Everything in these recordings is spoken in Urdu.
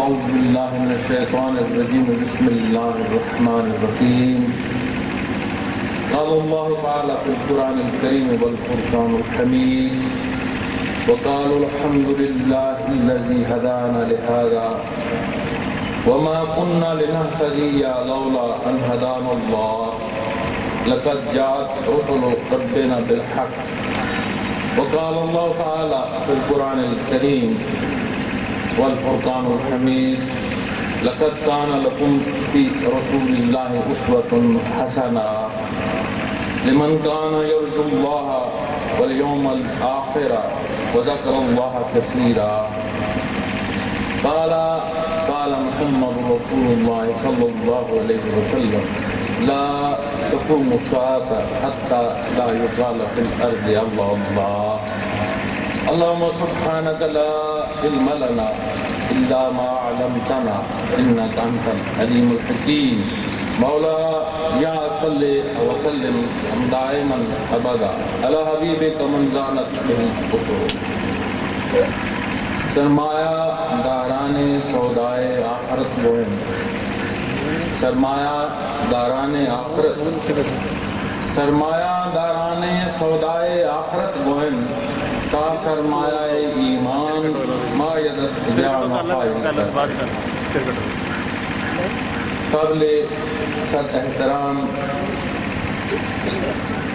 أعوذ بالله من الشيطان الرجيم بسم الله الرحمن الرحيم قال الله تعالى في القرآن الكريم والفرقان الحميد وقالوا الحمد لله الذي هدانا لهذا وما كنا لنهتدي لولا أن هدانا الله لقد جاءت رسل ربنا بالحق وقال الله تعالى في القرآن الكريم والفرقان الحميد لقد كان لكم في رسول الله أسوة حسنة لمن كان يرجو الله واليوم الآخر وذكر الله كثيرا قال محمد رسول الله صلى الله عليه وسلم لا تقوم الساعة حتى لا يقال في الأرض الله الله اللهم سبحانك لا علم لنا إلا ما علمتنا إنك أنت العليم الحكيم مولا یا صلی وسلم دائما ابدا علی حبیبک من زانت به القصور سرمایہ داران سودائے آخرت گوئن سرمایہ داران آخرت سرمایہ داران سودائے آخرت گوئن تا سرمایہ ایمان ما یدت جان قابل صد احترام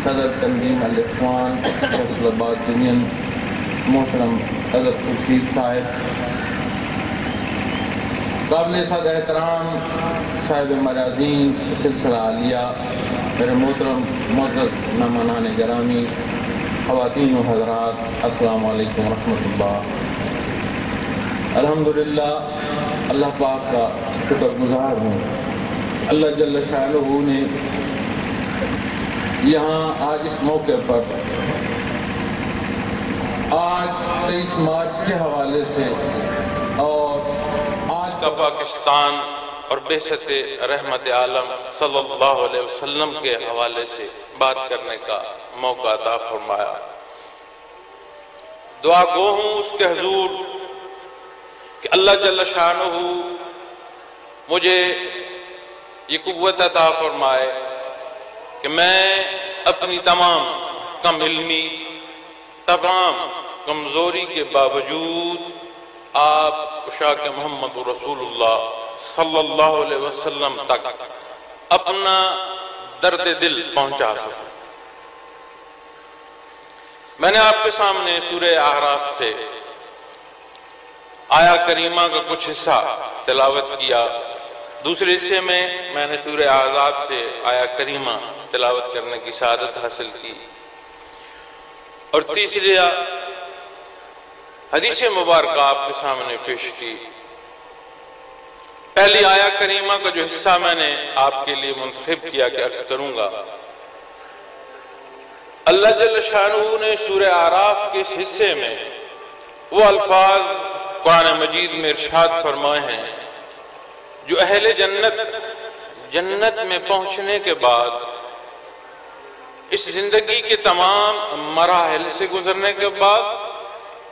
صدر تنظیم الاخوان فیصل آباد یونین محترم حضرت خورشید صاحب، قابل صد احترام صاحب مجازین سلسلہ عالیہ، میرے محترم معزز مہمانان گرامی، خواتین و حضرات، السلام علیکم ورحمۃ اللہ۔ الحمدللہ اللہ پاک کا شکر گزار ہوں، اللہ جل شانہ نے یہاں آج اس موقع پر آج 23 مارچ کے حوالے سے اور آج کا پاکستان اور بعثت رحمت عالم صلی اللہ علیہ وسلم کے حوالے سے بات کرنے کا موقع عطا فرمایا۔ دعا گو ہوں اس کے حضور کہ اللہ جل شانہ مجھے یہ قوت عطا فرمائے کہ میں اپنی تمام کم علمی، تمام کمزوری کے باوجود آپ عشاق محمد رسول اللہ صلی اللہ علیہ وسلم تک اپنا درد دل پہنچا سکوں۔ میں نے آپ کے سامنے سورہ اعراف سے آیا کریمہ کا کچھ حصہ تلاوت کیا، دوسرے حصے میں نے سورہ احزاب سے آیا کریمہ تلاوت کرنے کی سعادت حاصل کی، اور تیسری حدیث مبارکہ آپ کے سامنے پیش کی۔ پہلی آیا کریمہ کا جو حصہ میں نے آپ کے لیے منتخب کیا کہ عرض کروں گا، اللہ جل شانہ نے سورہ اعراف کے اس حصے میں وہ الفاظ قرآن مجید میں ارشاد فرمائے ہیں جو اہل جنت میں پہنچنے کے بعد اس زندگی کے تمام مراحل سے گزرنے کے بعد،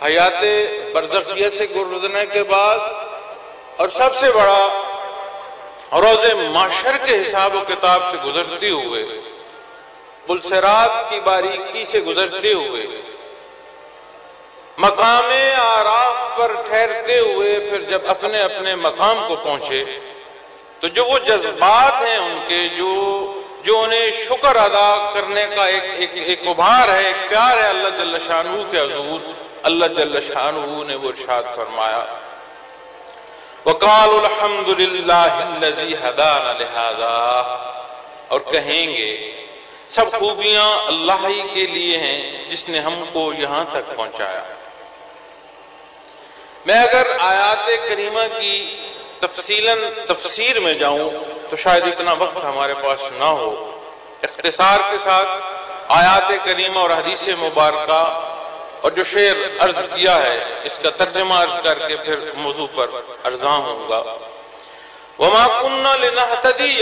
حیات برزخیہ سے گزرنے کے بعد، اور سب سے بڑا روز محشر کے حساب و کتاب سے گزرتے ہوئے، پلصراط کی باریکی سے گزرتے ہوئے، مقام اعراف پر ٹھہرتے ہوئے، پھر جب اپنے اپنے مقام کو پہنچے تو جو وہ جذبات ہیں ان کے جو انہیں شکر ادا کرنے کا ایک ابھار ہے، ایک پیار ہے اللہ جل شانہ کے حضور، اللہ جل شانہ نے وہ ارشاد فرمایا وَقَالُوا الْحَمْدُ لِلَّهِ الَّذِي هَدَانَا لِهَذَا، اور کہیں گے سب خوبیاں اللہ ہی کے لیے ہیں جس نے ہم کو یہاں تک پہنچایا۔ میں اگر آیات کریمہ کی تفسیر میں جاؤں تو شاید اتنا وقت ہمارے پاس نہ ہو، اختصار کے ساتھ آیات کریمہ اور حدیث مبارکہ اور جو شعر عرض کیا ہے اس کا ترجمہ عرض کر کے پھر موضوع پر عرضاں ہوں گا۔ وَمَا كُنَّا لِنَهْتَدِيَ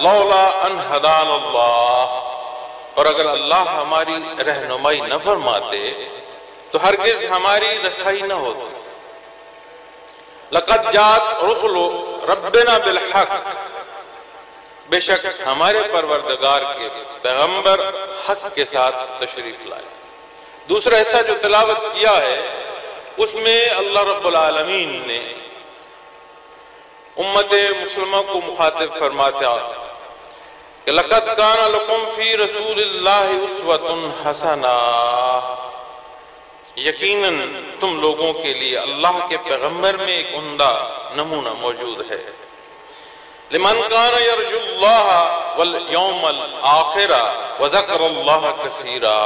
لَوْلَا أَنْ هَدَانَا اللَّهُ، اور اگر اللہ ہماری رہنمائی نہ فرماتے تو ہرگز ہماری رسائی نہ ہوتی۔ لقد جاءت رسل ربنا بالحق، بے شک ہمارے پروردگار کے پیغمبر حق کے ساتھ تشریف لائے۔ دوسرا حصہ جو تلاوت کیا ہے اس میں اللہ رب العالمین نے امت مسلمہ کو مخاطب فرماتا کہ لقد کان لکم فی رسول اللہ اسوۃ حسنہ، یقیناً تم لوگوں کے لیے اللہ کے پیغمبر میں ایک عمدہ نمونہ موجود ہے۔ لمن کان یرجو اللہ والیوم الآخر وذکر اللہ کثیرا،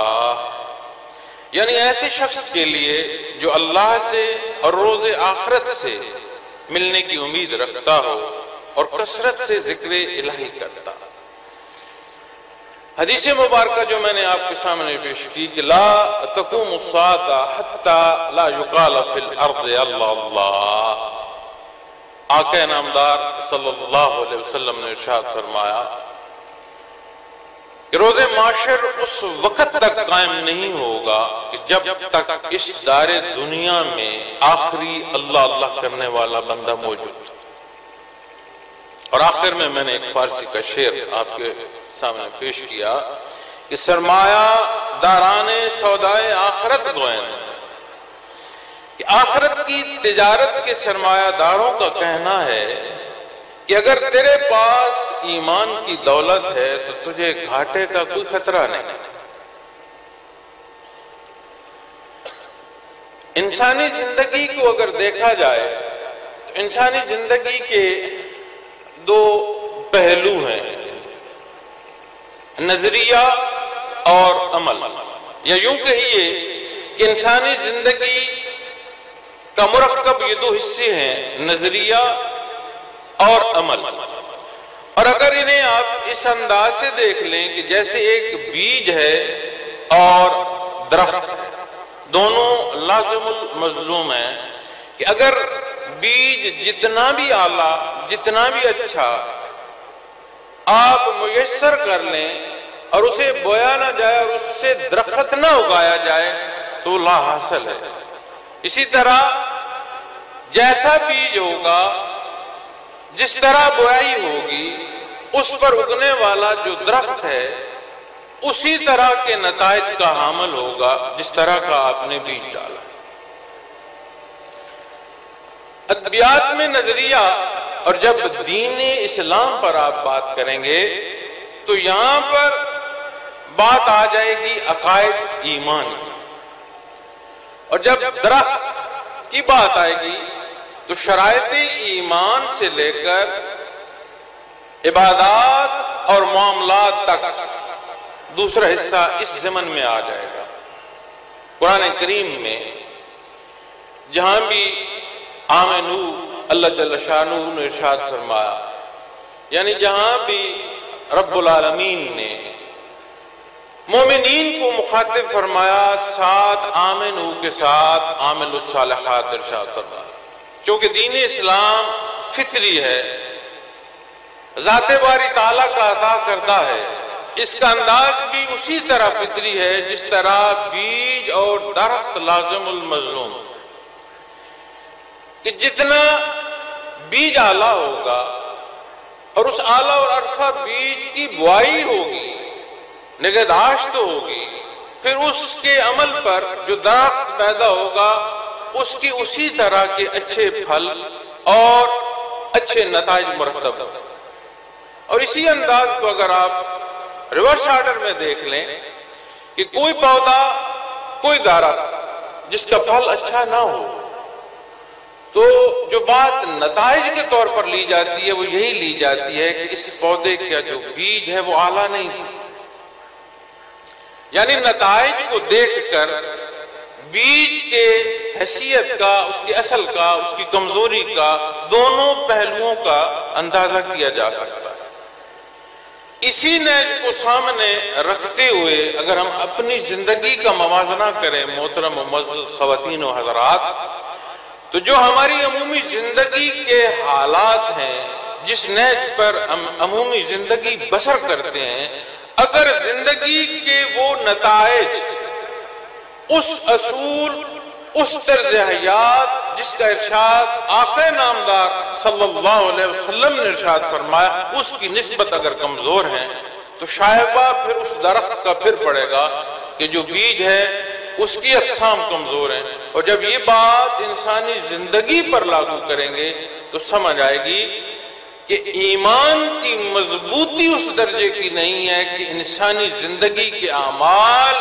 یعنی ایسے شخص کے لیے جو اللہ سے اور روز آخرت سے ملنے کی امید رکھتا ہو اور کثرت سے ذکر الہی کرتا۔ حدیث مبارکہ جو میں نے آپ کے سامنے پیش کی کہ لا تقوم الساعة حتى لا يقال في الارض اللہ اللہ، آقا نامدار صلی اللہ علیہ وسلم نے ارشاد فرمایا کہ روز معاشر اس وقت تک قائم نہیں ہوگا کہ جب تک اس دار دنیا میں آخری اللہ اللہ کرنے والا بندہ موجود۔ اور آخر میں نے ایک فارسی کا شعر آپ کے سامنے پیش کیا کہ سرمایہ داران سودائے آخرت گوئن، کہ آخرت کی تجارت کے سرمایہ داروں کا کہنا ہے کہ اگر تیرے پاس ایمان کی دولت ہے تو تجھے گھاٹے کا کوئی خطرہ نہیں۔ انسانی زندگی کو اگر دیکھا جائے تو انسانی زندگی کے دو پہلو ہیں، نظریہ اور عمل، یا یوں کہیے کہ انسانی زندگی کا مرکب یہ دو حصے ہیں، نظریہ اور عمل۔ اور اگر انہیں آپ اس انداز سے دیکھ لیں کہ جیسے ایک بیج ہے اور درخت، دونوں لازم المظلوم ہیں، کہ اگر بیج جتنا بھی اعلیٰ، جتنا بھی اچھا آپ میسر کر لیں اور اسے بویا نہ جائے اور اس سے درخت نہ اگایا جائے تو لا حاصل ہے۔ اسی طرح جیسا بیج ہوگا، جس طرح بوائی ہوگی، اس پر اگنے والا جو درخت ہے اسی طرح کے نتائج کا حامل ہوگا جس طرح کا آپ نے بیج ڈالا۔ ادبیات میں نظریہ، اور جب دین اسلام پر آپ بات کریں گے تو یہاں پر بات آ جائے گی عقائد ایمان، اور جب درخت کی بات آئے گی تو شرائط ایمان سے لے کر عبادات اور معاملات تک دوسرا حصہ اس ضمن میں آ جائے گا۔ قرآن کریم میں جہاں بھی آمنو اللہ جل شانہ نے ارشاد فرمایا، یعنی جہاں بھی رب العالمین نے مومنین کو مخاطب فرمایا، ساتھ آمنو کے ساتھ عامل الصالحات ارشاد فرمایا، چونکہ دین اسلام فطری ہے، ذات باری تعالیٰ کا عطا کردہ ہے، اس کا انداز بھی اسی طرح فطری ہے جس طرح بیج اور درخت لازم المظلوم، کہ جتنا بیج اعلیٰ ہوگا اور اس اعلیٰ اور عرصہ بیج کی بوائی ہوگی، نگہداشت ہوگی، پھر اس کے عمل پر جو درخت پیدا ہوگا اس کی اسی طرح کے اچھے پھل اور اچھے نتائج مرتب ہوں۔ اور اسی انداز کو اگر آپ ریورس آرڈر میں دیکھ لیں کہ کوئی پودا، کوئی درخت جس کا پھل اچھا نہ ہو تو جو بات نتائج کے طور پر لی جاتی ہے وہ یہی لی جاتی ہے کہ اس پودے کا جو بیج ہے وہ اعلیٰ نہیں تھا، یعنی نتائج کو دیکھ کر بیج کے حیثیت کا، اس کی اصل کا، اس کی کمزوری کا، دونوں پہلوؤں کا اندازہ کیا جا سکتا ہے۔ اسی نیز کو سامنے رکھتے ہوئے اگر ہم اپنی زندگی کا موازنہ کریں محترم و معزز خواتین و حضرات، تو جو ہماری عمومی زندگی کے حالات ہیں، جس نیز پر ہم عمومی زندگی بسر کرتے ہیں، اگر زندگی کے وہ نتائج اس اصول اس طرز حیات جس کا ارشاد آقا نامدار صلی اللہ علیہ وسلم نے ارشاد فرمایا، اس کی نسبت اگر کمزور ہے تو شائبہ پھر اس درخت کا پھر پڑے گا کہ جو بیج ہے اس کی اقسام کمزور ہیں. اور جب یہ بات انسانی زندگی پر لاگو کریں گے تو سمجھ آئے گی کہ ایمان کی مضبوطی اس درجے کی نہیں ہے کہ انسانی زندگی کے اعمال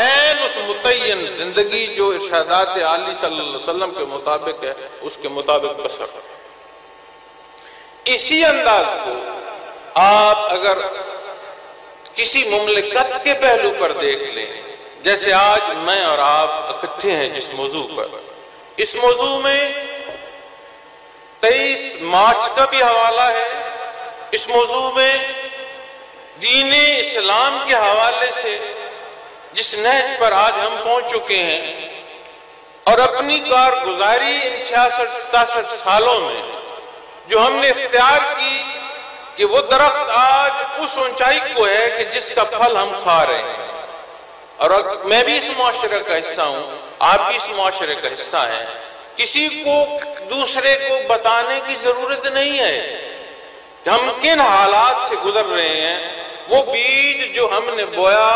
این اس متعین زندگی جو ارشادات عالی صلی اللہ علیہ وسلم کے مطابق ہے اس کے مطابق بسر. اسی انداز کو آپ اگر کسی مملکت کے پہلو پر دیکھ لیں، جیسے آج میں اور آپ اکٹھے ہیں جس موضوع پر، اس موضوع میں 23 مارچ کا بھی حوالہ ہے، اس موضوع میں دین اسلام کے حوالے سے جس نہج پر آج ہم پہنچ چکے ہیں اور اپنی کارگزاری ان 66-67 سالوں میں جو ہم نے اختیار کی کہ وہ درخت آج اس اونچائی کو ہے کہ جس کا پھل ہم کھا رہے ہیں. اور میں بھی اس معاشرے کا حصہ ہوں، آپ بھی اس معاشرے کا حصہ ہیں. کسی کو دوسرے کو بتانے کی ضرورت نہیں ہے کہ ہم کن حالات سے گزر رہے ہیں. وہ بیج جو ہم نے بویا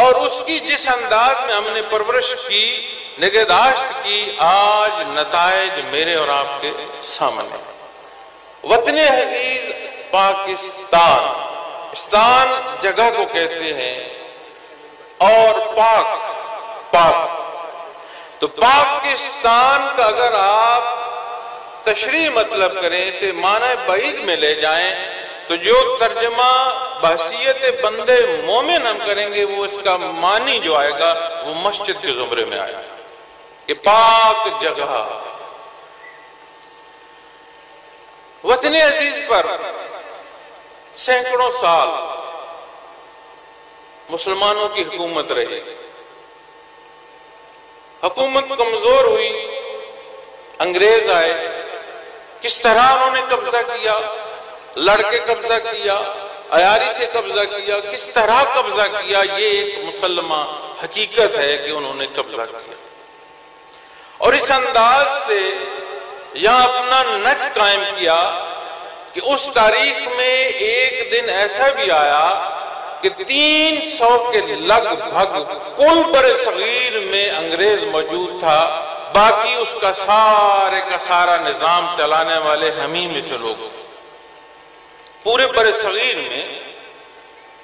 اور اس کی جس انداز میں ہم نے پرورش کی، نگہداشت کی، آج نتائج میرے اور آپ کے سامنے. وطن عزیز پاکستان جگہ کو کہتے ہیں اور پاک تو پاکستان کا اگر آپ تشریح مطلب کریں، اسے معنی بعید میں لے جائیں تو جو ترجمہ بحثیت بندے مومن ہم کریں گے وہ اس کا معنی جو آئے گا وہ مسجد کے زمرے میں آئے گا کہ پاک جگہ. وطن عزیز پر سینکڑوں سال مسلمانوں کی حکومت رہی. حکومت کمزور ہوئی، انگریز آئے، کس طرح انہوں نے قبضہ کیا، لڑ کے قبضہ کیا، عیاری سے قبضہ کیا، کس طرح قبضہ کیا، یہ ایک مسلمہ حقیقت ہے کہ انہوں نے قبضہ کیا. اور اس انداز سے یہاں اپنا نٹ قائم کیا کہ اس تاریخ میں ایک دن ایسا بھی آیا کہ 300 کے لگ بھگ کل بر صغیر میں انگریز موجود تھا، باقی اس کا سارے کا سارا نظام چلانے والے ہم ہی میں سے لوگ تھے. پورے بر صغیر میں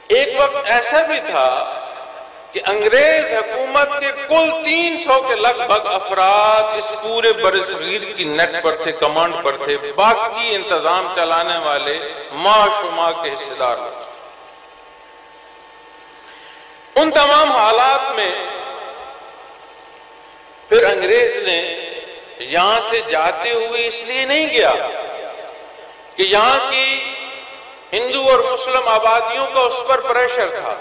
ایک وقت ایسا بھی تھا کہ انگریز حکومت کے کل 300 کے لگ بھگ افراد اس پورے بر صغیر کی نیٹ پر تھے، کمانڈ پر تھے، باقی انتظام چلانے والے ماہ شماہ کے حصے دار تھے. ان تمام حالات میں پھر انگریز نے یہاں سے جاتے ہوئے اس لیے نہیں گیا کہ یہاں کی ہندو اور مسلم آبادیوں کا اس پر پریشر تھا.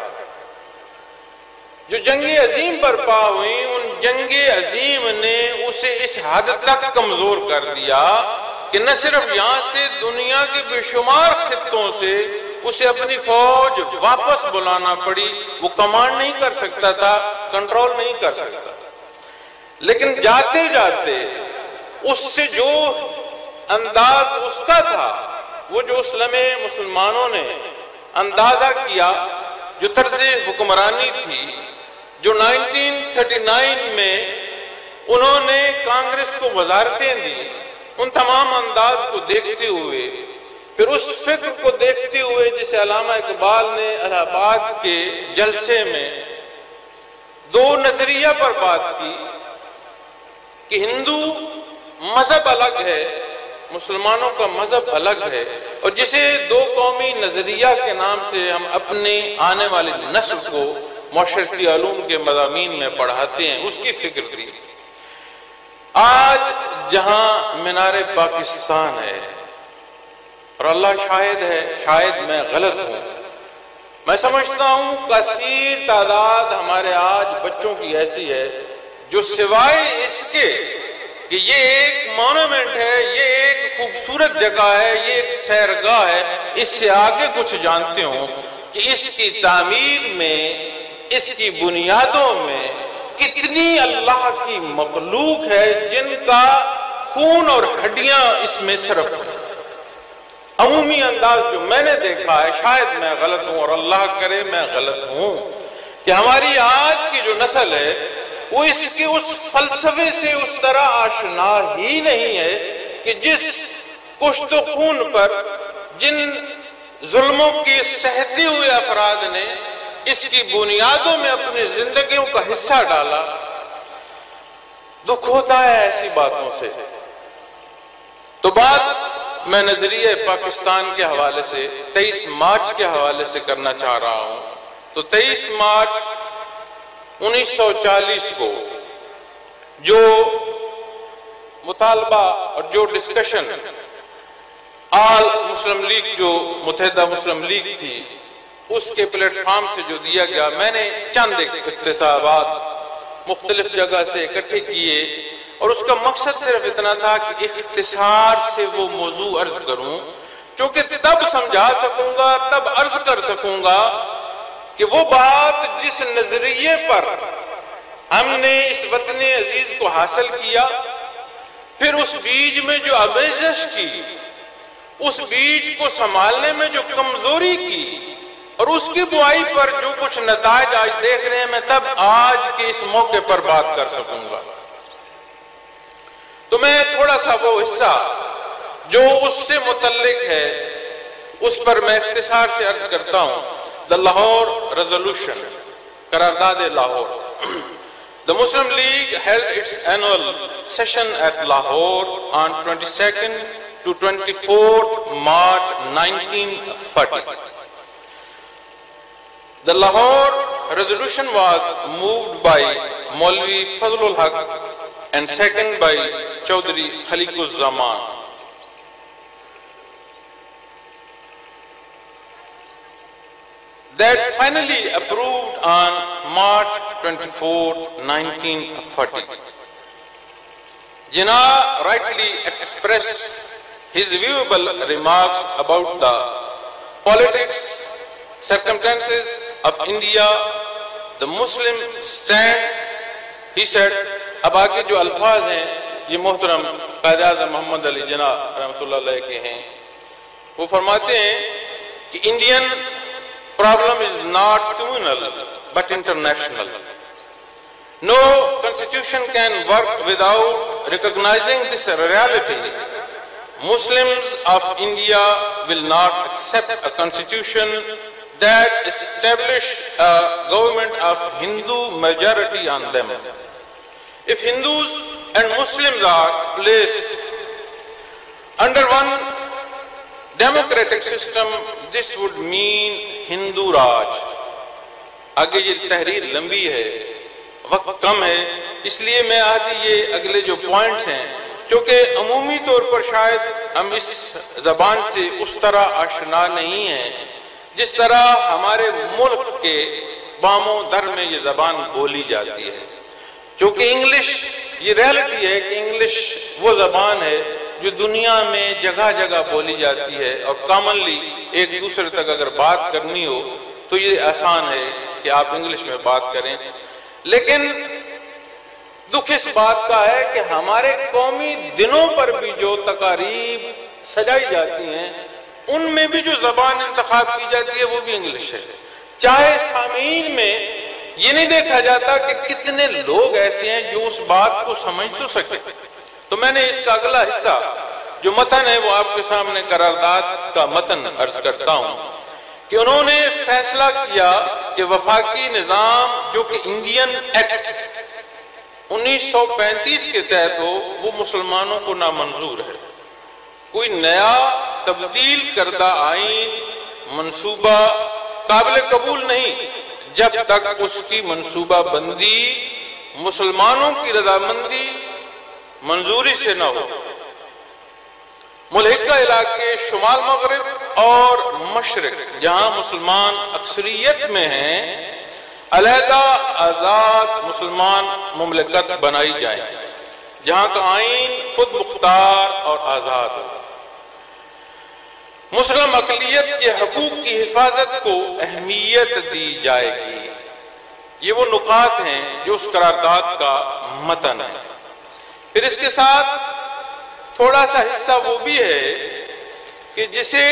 جو جنگ عظیم برپا ہوئی، ان جنگ عظیم نے اسے اس حد تک کمزور کر دیا کہ نہ صرف یہاں سے دنیا کے بے شمار خطوں سے اسے اپنی فوج واپس بلانا پڑی. وہ کمانڈ نہیں کر سکتا تھا، کنٹرول نہیں کر سکتا، لیکن جاتے جاتے اس سے جو انداز اس کا تھا، وہ جو اس لمحے مسلمانوں نے اندازہ کیا، جو طرز حکمرانی تھی، جو 1939 میں انہوں نے کانگریس کو وزارتیں دی، ان تمام انداز کو دیکھتے ہوئے، پھر اس فکر کو دیکھتے ہوئے جسے علامہ اقبال نے الہ آباد کے جلسے میں دو نظریہ پر بات کی کہ ہندو مذہب الگ ہے، مسلمانوں کا مذہب الگ ہے، اور جسے دو قومی نظریہ کے نام سے ہم اپنے آنے والی نسل کو معاشرتی علوم کے مضامین میں پڑھاتے ہیں، اس کی فکر کی. آج جہاں مینار پاکستان ہے، اور اللہ شاہد ہے، شاید میں غلط ہوں، میں سمجھتا ہوں کثیر تعداد ہمارے آج بچوں کی ایسی ہے جو سوائے اس کے کہ یہ ایک مونومنٹ ہے، یہ ایک خوبصورت جگہ ہے، یہ ایک سیرگاہ ہے، اس سے آگے کچھ جانتے ہوں کہ اس کی تعمیر میں، اس کی بنیادوں میں کتنی اللہ کی مخلوق ہے جن کا خون اور ہڈیاں اس میں صرف ہیں۔ عمومی انداز جو میں نے دیکھا ہے، شاید میں غلط ہوں اور اللہ کرے میں غلط ہوں، کہ ہماری آج کی جو نسل ہے وہ اس کے اس فلسفے سے اس طرح آشنا ہی نہیں ہے کہ جس کشت و خون پر جن ظلموں کی سہتے ہوئے افراد نے اس کی بنیادوں میں اپنی زندگیوں کا حصہ ڈالا۔ دکھ ہوتا ہے ایسی باتوں سے۔ تو بات میں نظریہ پاکستان کے حوالے سے 23 مارچ کے حوالے سے کرنا چاہ رہا ہوں۔ تو 23 مارچ 1940 کو جو مطالبہ اور جو ڈسکشن آل مسلم لیگ جو متحدہ مسلم لیگ تھی اس کے پلیٹ فارم سے جو دیا گیا، میں نے چند اقتصابات مختلف جگہ سے اکٹھے کیے اور اس کا مقصد صرف اتنا تھا کہ اختصار سے وہ موضوع عرض کروں، چونکہ تب سمجھا سکوں گا، تب عرض کر سکوں گا کہ وہ بات جس نظریے پر ہم نے اس وطن عزیز کو حاصل کیا، پھر اس بیج میں جو آمیزش کی، اس بیج کو سنبھالنے میں جو کمزوری کی اور اس کی بوائی پر جو کچھ نتائج آج دیکھ رہے ہیں، میں تب آج کے اس موقع پر بات کر سکوں گا۔ تو میں تھوڑا سا وہ حصہ جو اس سے متعلق ہے اس پر میں اختصار سے عرض کرتا ہوں۔ The Lahore Resolution, قرارداد Lahore. The Muslim League held its annual session at Lahore on 22nd to 24th March 1940. The Lahore Resolution was moved by Maulvi Fazlul Haq and second by Chaudhry Khaliquz Zaman. That finally approved on March 24, 1940. Jinnah rightly expressed his viewable remarks about the politics, circumstances of India, the Muslim stand. He said, اب آگے جو الفاظ ہیں یہ محترم قائد اعظم محمد علی جناح رحمۃ اللہ علیہ کے ہیں۔ وہ فرماتے ہیں کہ Indian problem is not communal but international. No constitution can work without recognizing this reality. Muslims of India will not accept a constitution that establishes a government of Hindu majority on them. If Hindus and Muslims are placed under one democratic system, this would mean Hindu Raj. آگے یہ تحریر لمبی ہے، وقت کم ہے، اس لیے میں آدھی یہ اگلے جو پوائنٹس ہیں، چونکہ عمومی طور پر شاید ہم اس زبان سے اس طرح آشنا نہیں ہیں جس طرح ہمارے ملک کے بام و در میں یہ زبان بولی جاتی ہے، چونکہ انگلش یہ ریالٹی ہے کہ انگلش وہ زبان ہے جو دنیا میں جگہ جگہ بولی جاتی ہے اور کامنلی ایک دوسرے تک اگر بات کرنی ہو تو یہ آسان ہے کہ آپ انگلش میں بات کریں۔ لیکن دکھ اس بات کا ہے کہ ہمارے قومی دنوں پر بھی جو تقاریب سجائی جاتی ہیں ان میں بھی جو زبان انتخاب کی جاتی ہے وہ بھی انگلش ہے، چاہے سامعین میں یہ نہیں دیکھا جاتا کہ کتنے لوگ ایسے ہیں جو اس بات کو سمجھ تو سکے۔ تو میں نے اس کا اگلا حصہ جو متن ہے وہ آپ کے سامنے قرارداد کا متن عرض کرتا ہوں کہ انہوں نے فیصلہ کیا کہ وفاقی نظام جو کہ انڈین ایکٹ 1935 کے تحت ہو وہ مسلمانوں کو نامنظور ہے۔ کوئی نیا تبدیل کردہ آئین منصوبہ قابل قبول نہیں جب تک اس کی منصوبہ بندی مسلمانوں کی رضامندی منظوری سے نہ ہو۔ ملحقہ علاقے شمال مغرب اور مشرق جہاں مسلمان اکثریت میں ہیں علیحدہ آزاد مسلمان مملکت بنائی جائیں جہاں کا آئین خود مختار اور آزاد ہو۔ مسلم اقلیت کے حقوق کی حفاظت کو اہمیت دی جائے گی۔ یہ وہ نکات ہیں جو اس قرارداد کا متن ہے۔ پھر اس کے ساتھ تھوڑا سا حصہ وہ بھی ہے کہ جسے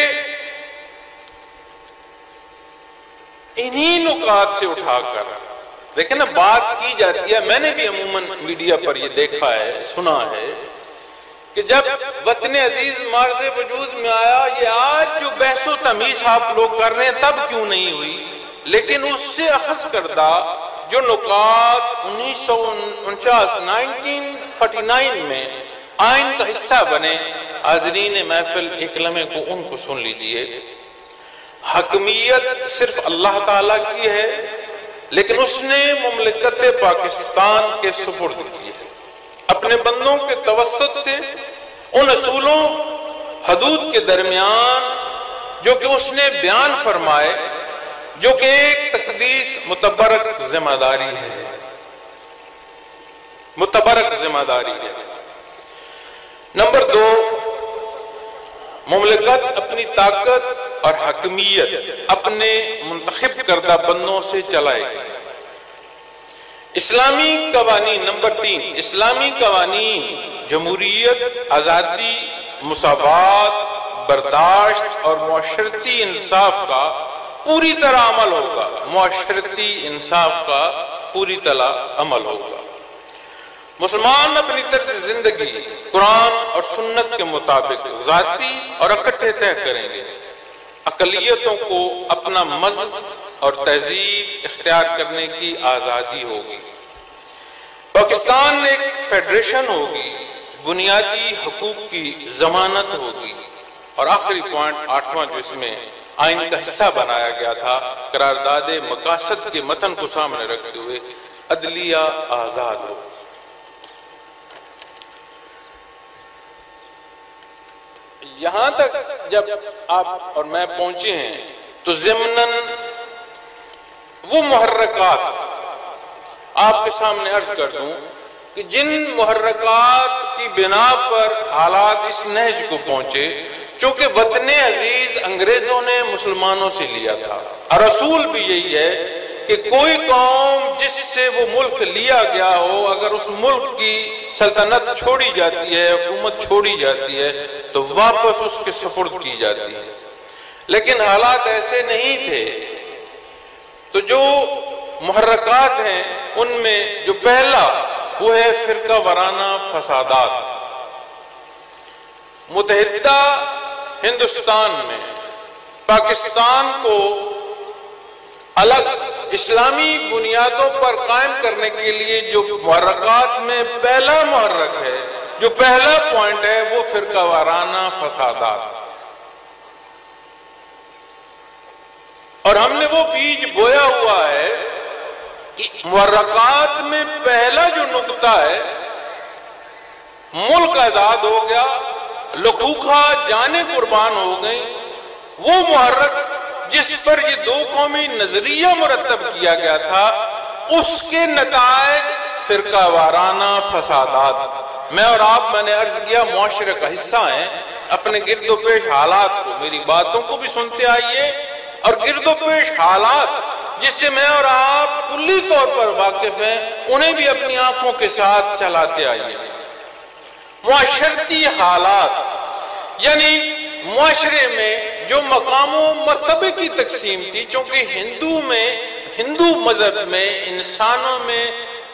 انہی نکات سے اٹھا کر دیکھیں نا بات کی جاتی ہے۔ میں نے بھی عموماً میڈیا پر یہ دیکھا ہے، سنا ہے کہ جب وطن عزیز معرض وجود میں آیا، یہ آج جو بحث و تمیز آپ لوگ کر رہے ہیں تب کیوں نہیں ہوئی، لیکن اس سے اخذ کردہ جو نکات 1949 میں آئین کا حصہ بنے، حاضرین محفل ایک لمحے کو ان کو سن لیجئے۔ حکمیت صرف اللہ تعالیٰ کی ہے، لیکن اس نے مملکت پاکستان کے سپرد کی ہے اپنے بندوں کے توسط سے ان اصولوں حدود کے درمیان جو کہ اس نے بیان فرمائے، جو کہ ایک تقدیس متبرک ذمہ داری ہے، متبرک ذمہ داری ہے۔ نمبر 2، مملکت اپنی طاقت اور حکمیت اپنے منتخب کردہ بندوں سے چلائے گی۔ اسلامی قوانین، نمبر 3، اسلامی قوانین جمہوریت، آزادی، مساوات، برداشت اور معاشرتی انصاف کا پوری طرح عمل ہوگا، معاشرتی انصاف کا پوری طرح عمل ہوگا۔ مسلمان اپنی طرز زندگی قرآن اور سنت کے مطابق ذاتی اور اکٹھے طے کریں گے۔ اقلیتوں کو اپنا مذہب اور تہذیب اختیار کرنے کی آزادی ہوگی۔ پاکستان میں ایک فیڈریشن ہوگی، بنیادی حقوق کی ضمانت ہوگی، اور آخری پوائنٹ 8واں جو اس میں آئین کا حصہ بنایا گیا تھا، قرارداد مقاصد کے متن کو سامنے رکھتے ہوئے عدلیہ آزاد ہوگی۔ یہاں تک جب آپ اور میں پہنچے ہیں تو ضمناً وہ محرکات آپ کے سامنے عرض کر دوں کہ جن محرکات کی بنا پر حالات اس نہج کو پہنچے، چونکہ وطن عزیز انگریزوں نے مسلمانوں سے لیا تھا، اور رسول بھی یہی ہے کہ کوئی قوم جس سے وہ ملک لیا گیا ہو، اگر اس ملک کی سلطنت چھوڑی جاتی ہے، حکومت چھوڑی جاتی ہے، تو واپس اس کے سپرد کی جاتی ہے۔ لیکن حالات ایسے نہیں تھے، تو جو محرکات ہیں ان میں جو پہلا وہ ہے فرقہ وارانہ فسادات۔ متحدہ ہندوستان میں پاکستان کو الگ اسلامی بنیادوں پر قائم کرنے کے لیے جو محرکات میں پہلا محرک ہے، جو پہلا پوائنٹ ہے، وہ فرقہ وارانہ فسادات، اور ہم نے وہ بیج بویا ہوا ہے کہ محرکات میں پہلا جو نقطہ ہے، ملک آزاد ہو گیا، لکھوکھا جانیں قربان ہو گئیں، وہ محرک جس پر یہ دو قومی نظریہ مرتب کیا گیا تھا، اس کے نتائج فرقہ وارانہ فسادات۔ میں اور آپ، میں نے عرض کیا، معاشرے کا حصہ ہیں، اپنے گرد و پیش حالات کو، میری باتوں کو بھی سنتے آئیے، اور گرد و پیش حالات جس سے میں اور آپ کلی طور پر واقف ہیں، انہیں بھی اپنی آنکھوں کے ساتھ چلاتے آئیے۔ معاشرتی حالات یعنی معاشرے میں جو مقام و مرتبے کی تقسیم تھی، چونکہ ہندو مذہب میں انسانوں میں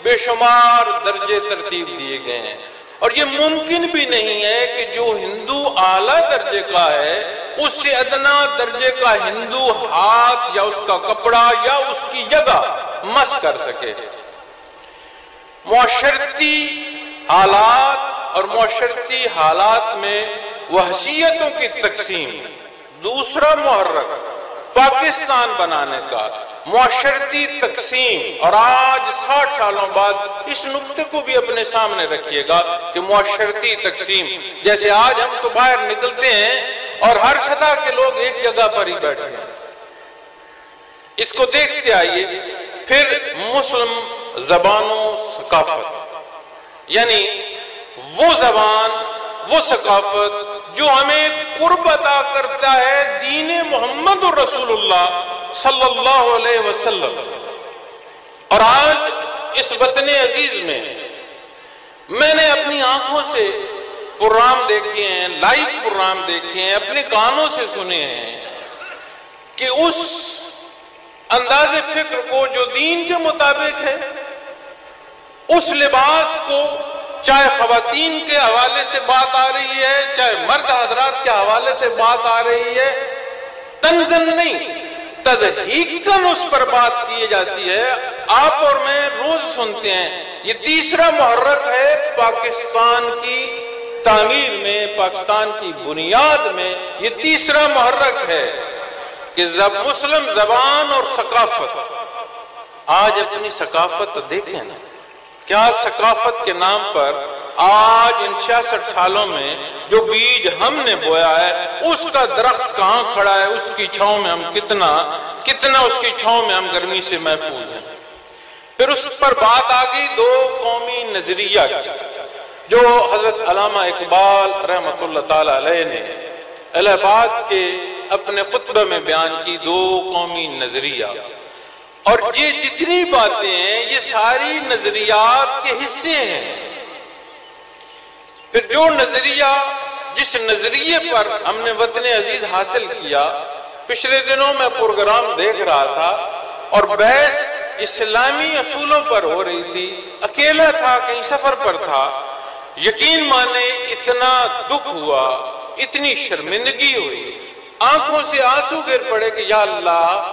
بے شمار درجے ترتیب دیے گئے ہیں، اور یہ ممکن بھی نہیں ہے کہ جو ہندو اعلیٰ درجے کا ہے، اس سے ادنا درجے کا ہندو ہاتھ یا اس کا کپڑا یا اس کی جگہ مس کر سکے۔ معاشرتی حالات اور معاشرتی حالات میں وہ حیثیتوں کی تقسیم، دوسرا محرک پاکستان بنانے کا، معاشرتی تقسیم، اور آج 60 سالوں بعد اس نقطے کو بھی اپنے سامنے رکھیے گا کہ معاشرتی تقسیم، جیسے آج ہم تو باہر نکلتے ہیں اور ہر سطح کے لوگ ایک جگہ پر ہی بیٹھے ہیں، اس کو دیکھتے آئیے۔ پھر مسلم زبان و ثقافت، یعنی وہ زبان، وہ ثقافت جو ہمیں قرب عطا کرتا ہے دین محمد رسول اللہ صلی اللہ علیہ وسلم، اور آج اس وطن عزیز میں نے اپنی آنکھوں سے پروگرام دیکھے ہیں، لائیو پروگرام دیکھے ہیں، اپنے کانوں سے سنے ہیں کہ اس انداز فکر کو جو دین کے مطابق ہے، اس لباس کو چاہے خواتین کے حوالے سے بات آ رہی ہے، چاہے مرد حضرات کے حوالے سے بات آ رہی ہے، تنزن نہیں تضحیقاً اس پر بات کی جاتی ہے۔ آپ اور میں روز سنتے ہیں، یہ تیسرا محرک ہے پاکستان کی تعمیر میں، پاکستان کی بنیاد میں یہ تیسرا محرک ہے کہ مسلم زبان اور ثقافت۔ آج اپنی ثقافت دیکھیں نا، کیا ثقافت کے نام پر آج ان 66 سالوں میں جو بیج ہم نے بویا ہے، اس کا درخت کہاں کھڑا ہے، اس کی چھاؤں میں ہم کتنا اس کی چھاؤں میں ہم گرمی سے محفوظ ہیں۔ پھر اس پر بات آ گئی دو قومی نظریہ کی، جو حضرت علامہ اقبال رحمۃ اللہ تعالی علیہ نے الہ آباد کے اپنے خطبہ میں بیان کی، دو قومی نظریہ۔ اور یہ جتنی باتیں ہیں یہ ساری نظریات کے حصے ہیں۔ پھر جو نظریہ، جس نظریے پر ہم نے وطن عزیز حاصل کیا، پچھلے دنوں میں پروگرام دیکھ رہا تھا اور بحث اسلامی اصولوں پر ہو رہی تھی، اکیلا تھا، کہیں سفر پر تھا، یقین مانے اتنا دکھ ہوا، اتنی شرمندگی ہوئی، آنکھوں سے آنسو گر پڑے کہ یا اللہ،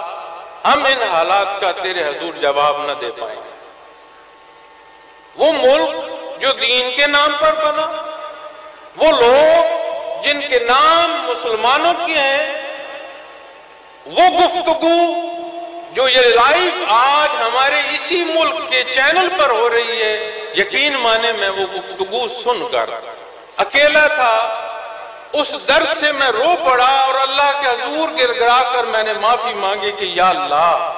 ہم ان حالات کا تیرے حضور جواب نہ دے پائیں گے۔ وہ ملک جو دین کے نام پر بنا، وہ لوگ جن کے نام مسلمانوں کے ہیں، وہ گفتگو جو یہ لائیو آج ہمارے اسی ملک کے چینل پر ہو رہی ہے، یقین مانے میں وہ گفتگو سن کر اکیلا تھا، اس درد سے میں رو پڑا اور اللہ کے حضور گڑ گڑا کر میں نے معافی مانگی کہ یا اللہ،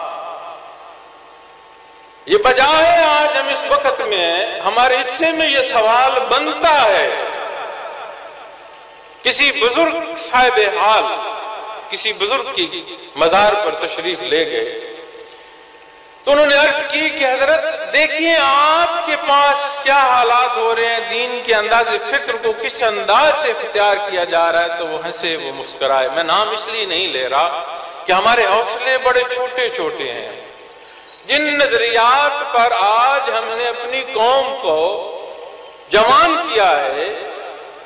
یہ بجائے آج ہم اس وقت میں ہمارے حصے میں یہ سوال بنتا ہے، کسی بزرگ صاحب حال کسی بزرگ کی مزار پر تشریف لے گئے تو انہوں نے عرض کی کہ حضرت دیکھیں آپ کے پاس کیا حالات ہو رہے ہیں، دین کے انداز فکر کو کس انداز سے اختیار کیا جا رہا ہے۔ تو وہ ہنسے، وہ مسکرائے۔ میں نام اس لیے نہیں لے رہا کہ ہمارے حوصلے بڑے چھوٹے چھوٹے ہیں۔ جن نظریات پر آج ہم نے اپنی قوم کو جوان کیا ہے،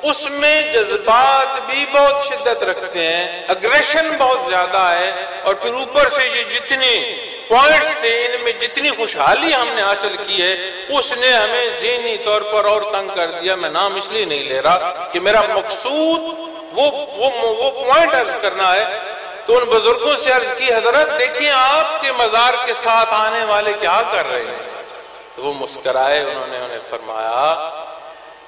اس میں جذبات بھی بہت شدت رکھتے ہیں، اگریشن بہت زیادہ ہے، اور پھر اوپر سے یہ جتنے پوائنٹس تھے، ان میں جتنی خوشحالی ہم نے حاصل کی ہے، اس نے ہمیں ذہنی طور پر اور تنگ کر دیا۔ میں نام اس لیے نہیں لے رہا کہ میرا مقصود وہ پوائنٹ عرض کرنا ہے۔ تو ان بزرگوں سے عرض کی، حضرت دیکھیں آپ کے مزار کے ساتھ آنے والے کیا کر رہے ہیں؟ تو وہ مسکرائے، انہوں نے انہیں فرمایا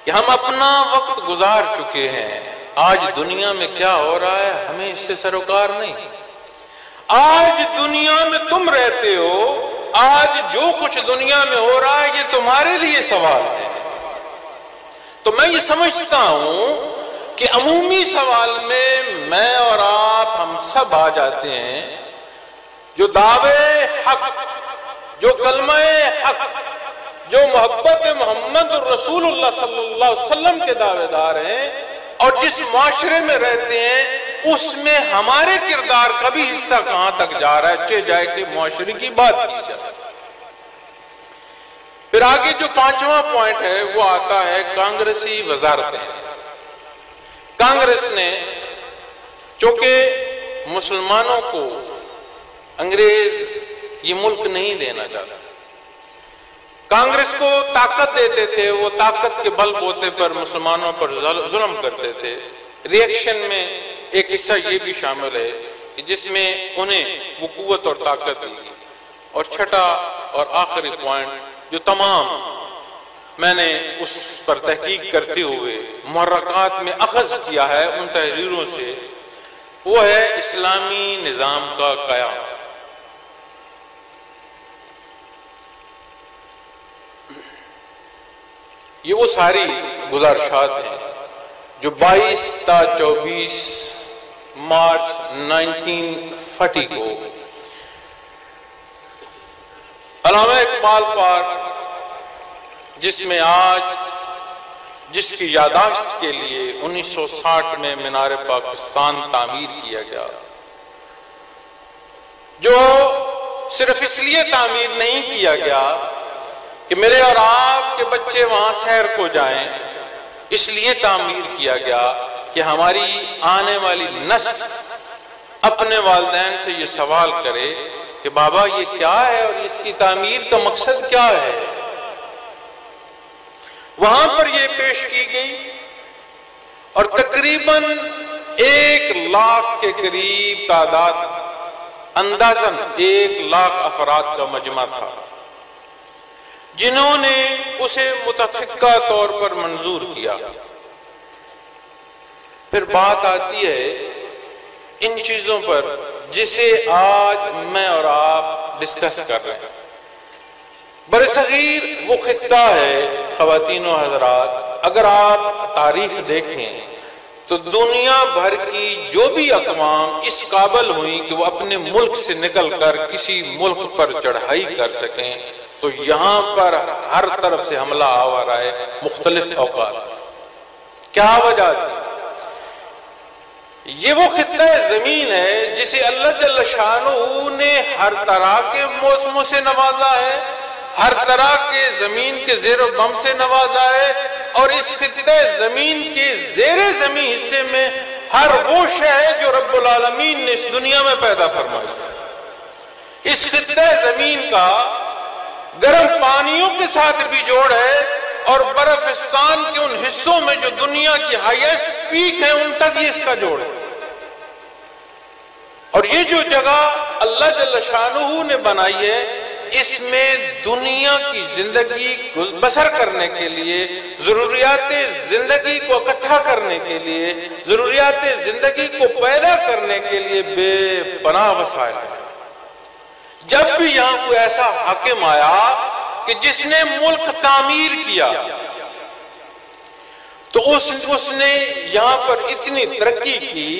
کہ ہم اپنا وقت گزار چکے ہیں، آج دنیا میں کیا ہو رہا ہے ہمیں اس سے سروکار نہیں۔ آج دنیا میں تم رہتے ہو، آج جو کچھ دنیا میں ہو رہا ہے یہ تمہارے لیے سوال ہے۔ تو میں یہ سمجھتا ہوں کہ عمومی سوال میں اور آپ ہم سب آ جاتے ہیں، جو دعوے حق، جو کلمہ حق، جو محبت محمد رسول اللہ صلی اللہ علیہ وسلم کے دعوے دار ہیں، اور جس معاشرے میں رہتے ہیں اس میں ہمارے کردار کا بھی حصہ کہاں تک جا رہا ہے، چاہے جائے کہ معاشرے کی بات کی جائے۔ پھر آگے جو 5واں پوائنٹ ہے وہ آتا ہے کانگریسی وزارتیں۔ کانگریس نے چونکہ مسلمانوں کو انگریز یہ ملک نہیں دینا چاہتا، کانگریس کو طاقت دیتے تھے، وہ طاقت کے بل بوتے پر مسلمانوں پر ظلم کرتے تھے۔ ری ایکشن میں ایک حصہ یہ بھی شامل ہے کہ جس میں انہیں وہ قوت اور طاقت دی گئی۔ اور چھٹا اور آخری پوائنٹ جو تمام میں نے اس پر تحقیق کرتے ہوئے محرکات میں اخذ کیا ہے ان تحریروں سے، وہ ہے اسلامی نظام کا قیام۔ یہ وہ ساری گزارشات ہیں جو 22 تا 24 مارچ 1940 کو علامہ اقبال پارک، جس میں آج جس کی یادداشت کے لیے 1960 میں مینار پاکستان تعمیر کیا گیا، جو صرف اس لیے تعمیر نہیں کیا گیا کہ میرے اور آپ کے بچے وہاں سیر کو جائیں، اس لیے تعمیر کیا گیا کہ ہماری آنے والی نسل اپنے والدین سے یہ سوال کرے کہ بابا یہ کیا ہے اور اس کی تعمیر کا مقصد کیا ہے۔ وہاں پر یہ پیش کی گئی اور تقریباً 1,00,000 کے قریب تعداد، اندازاً 1,00,000 افراد کا مجمع تھا جنہوں نے اسے متفقہ طور پر منظور کیا۔ پھر بات آتی ہے ان چیزوں پر جسے آج میں اور آپ ڈسکس کر رہے ہیں۔ برصغیر وہ خطہ ہے خواتین و حضرات، اگر آپ تاریخ دیکھیں تو دنیا بھر کی جو بھی اقوام اس قابل ہوئی کہ وہ اپنے ملک سے نکل کر کسی ملک پر چڑھائی کر سکیں، تو یہاں پر ہر طرف سے حملہ آور آئے مختلف اوقات۔ کیا وجہ تھی؟ یہ وہ خطہ زمین ہے جسے اللہ جل شانہ نے ہر طرح کے موسموں سے نوازا ہے، ہر طرح کے زمین کے زیر و بم سے نوازا ہے، اور اس خطہ زمین کے زیر زمین حصے میں ہر وہ شے ہے جو رب العالمین نے اس دنیا میں پیدا فرمائی ہے۔ اس خطہ زمین کا گرم پانیوں کے ساتھ بھی جوڑ ہے، اور برفستان کے ان حصوں میں جو دنیا کی ہائیسٹ پیک ہیں ان تک یہ اس کا جوڑ ہے۔ اور یہ جو جگہ اللہ جل شانہ نے بنائی ہے، اس میں دنیا کی زندگی بسر کرنے کے لیے، ضروریات زندگی کو اکٹھا کرنے کے لیے، ضروریات زندگی کو پیدا کرنے کے لیے بے پناہ وسائل ہیں۔ جب بھی یہاں کوئی ایسا حاکم آیا کہ جس نے ملک تعمیر کیا، تو اس نے یہاں پر اتنی ترقی کی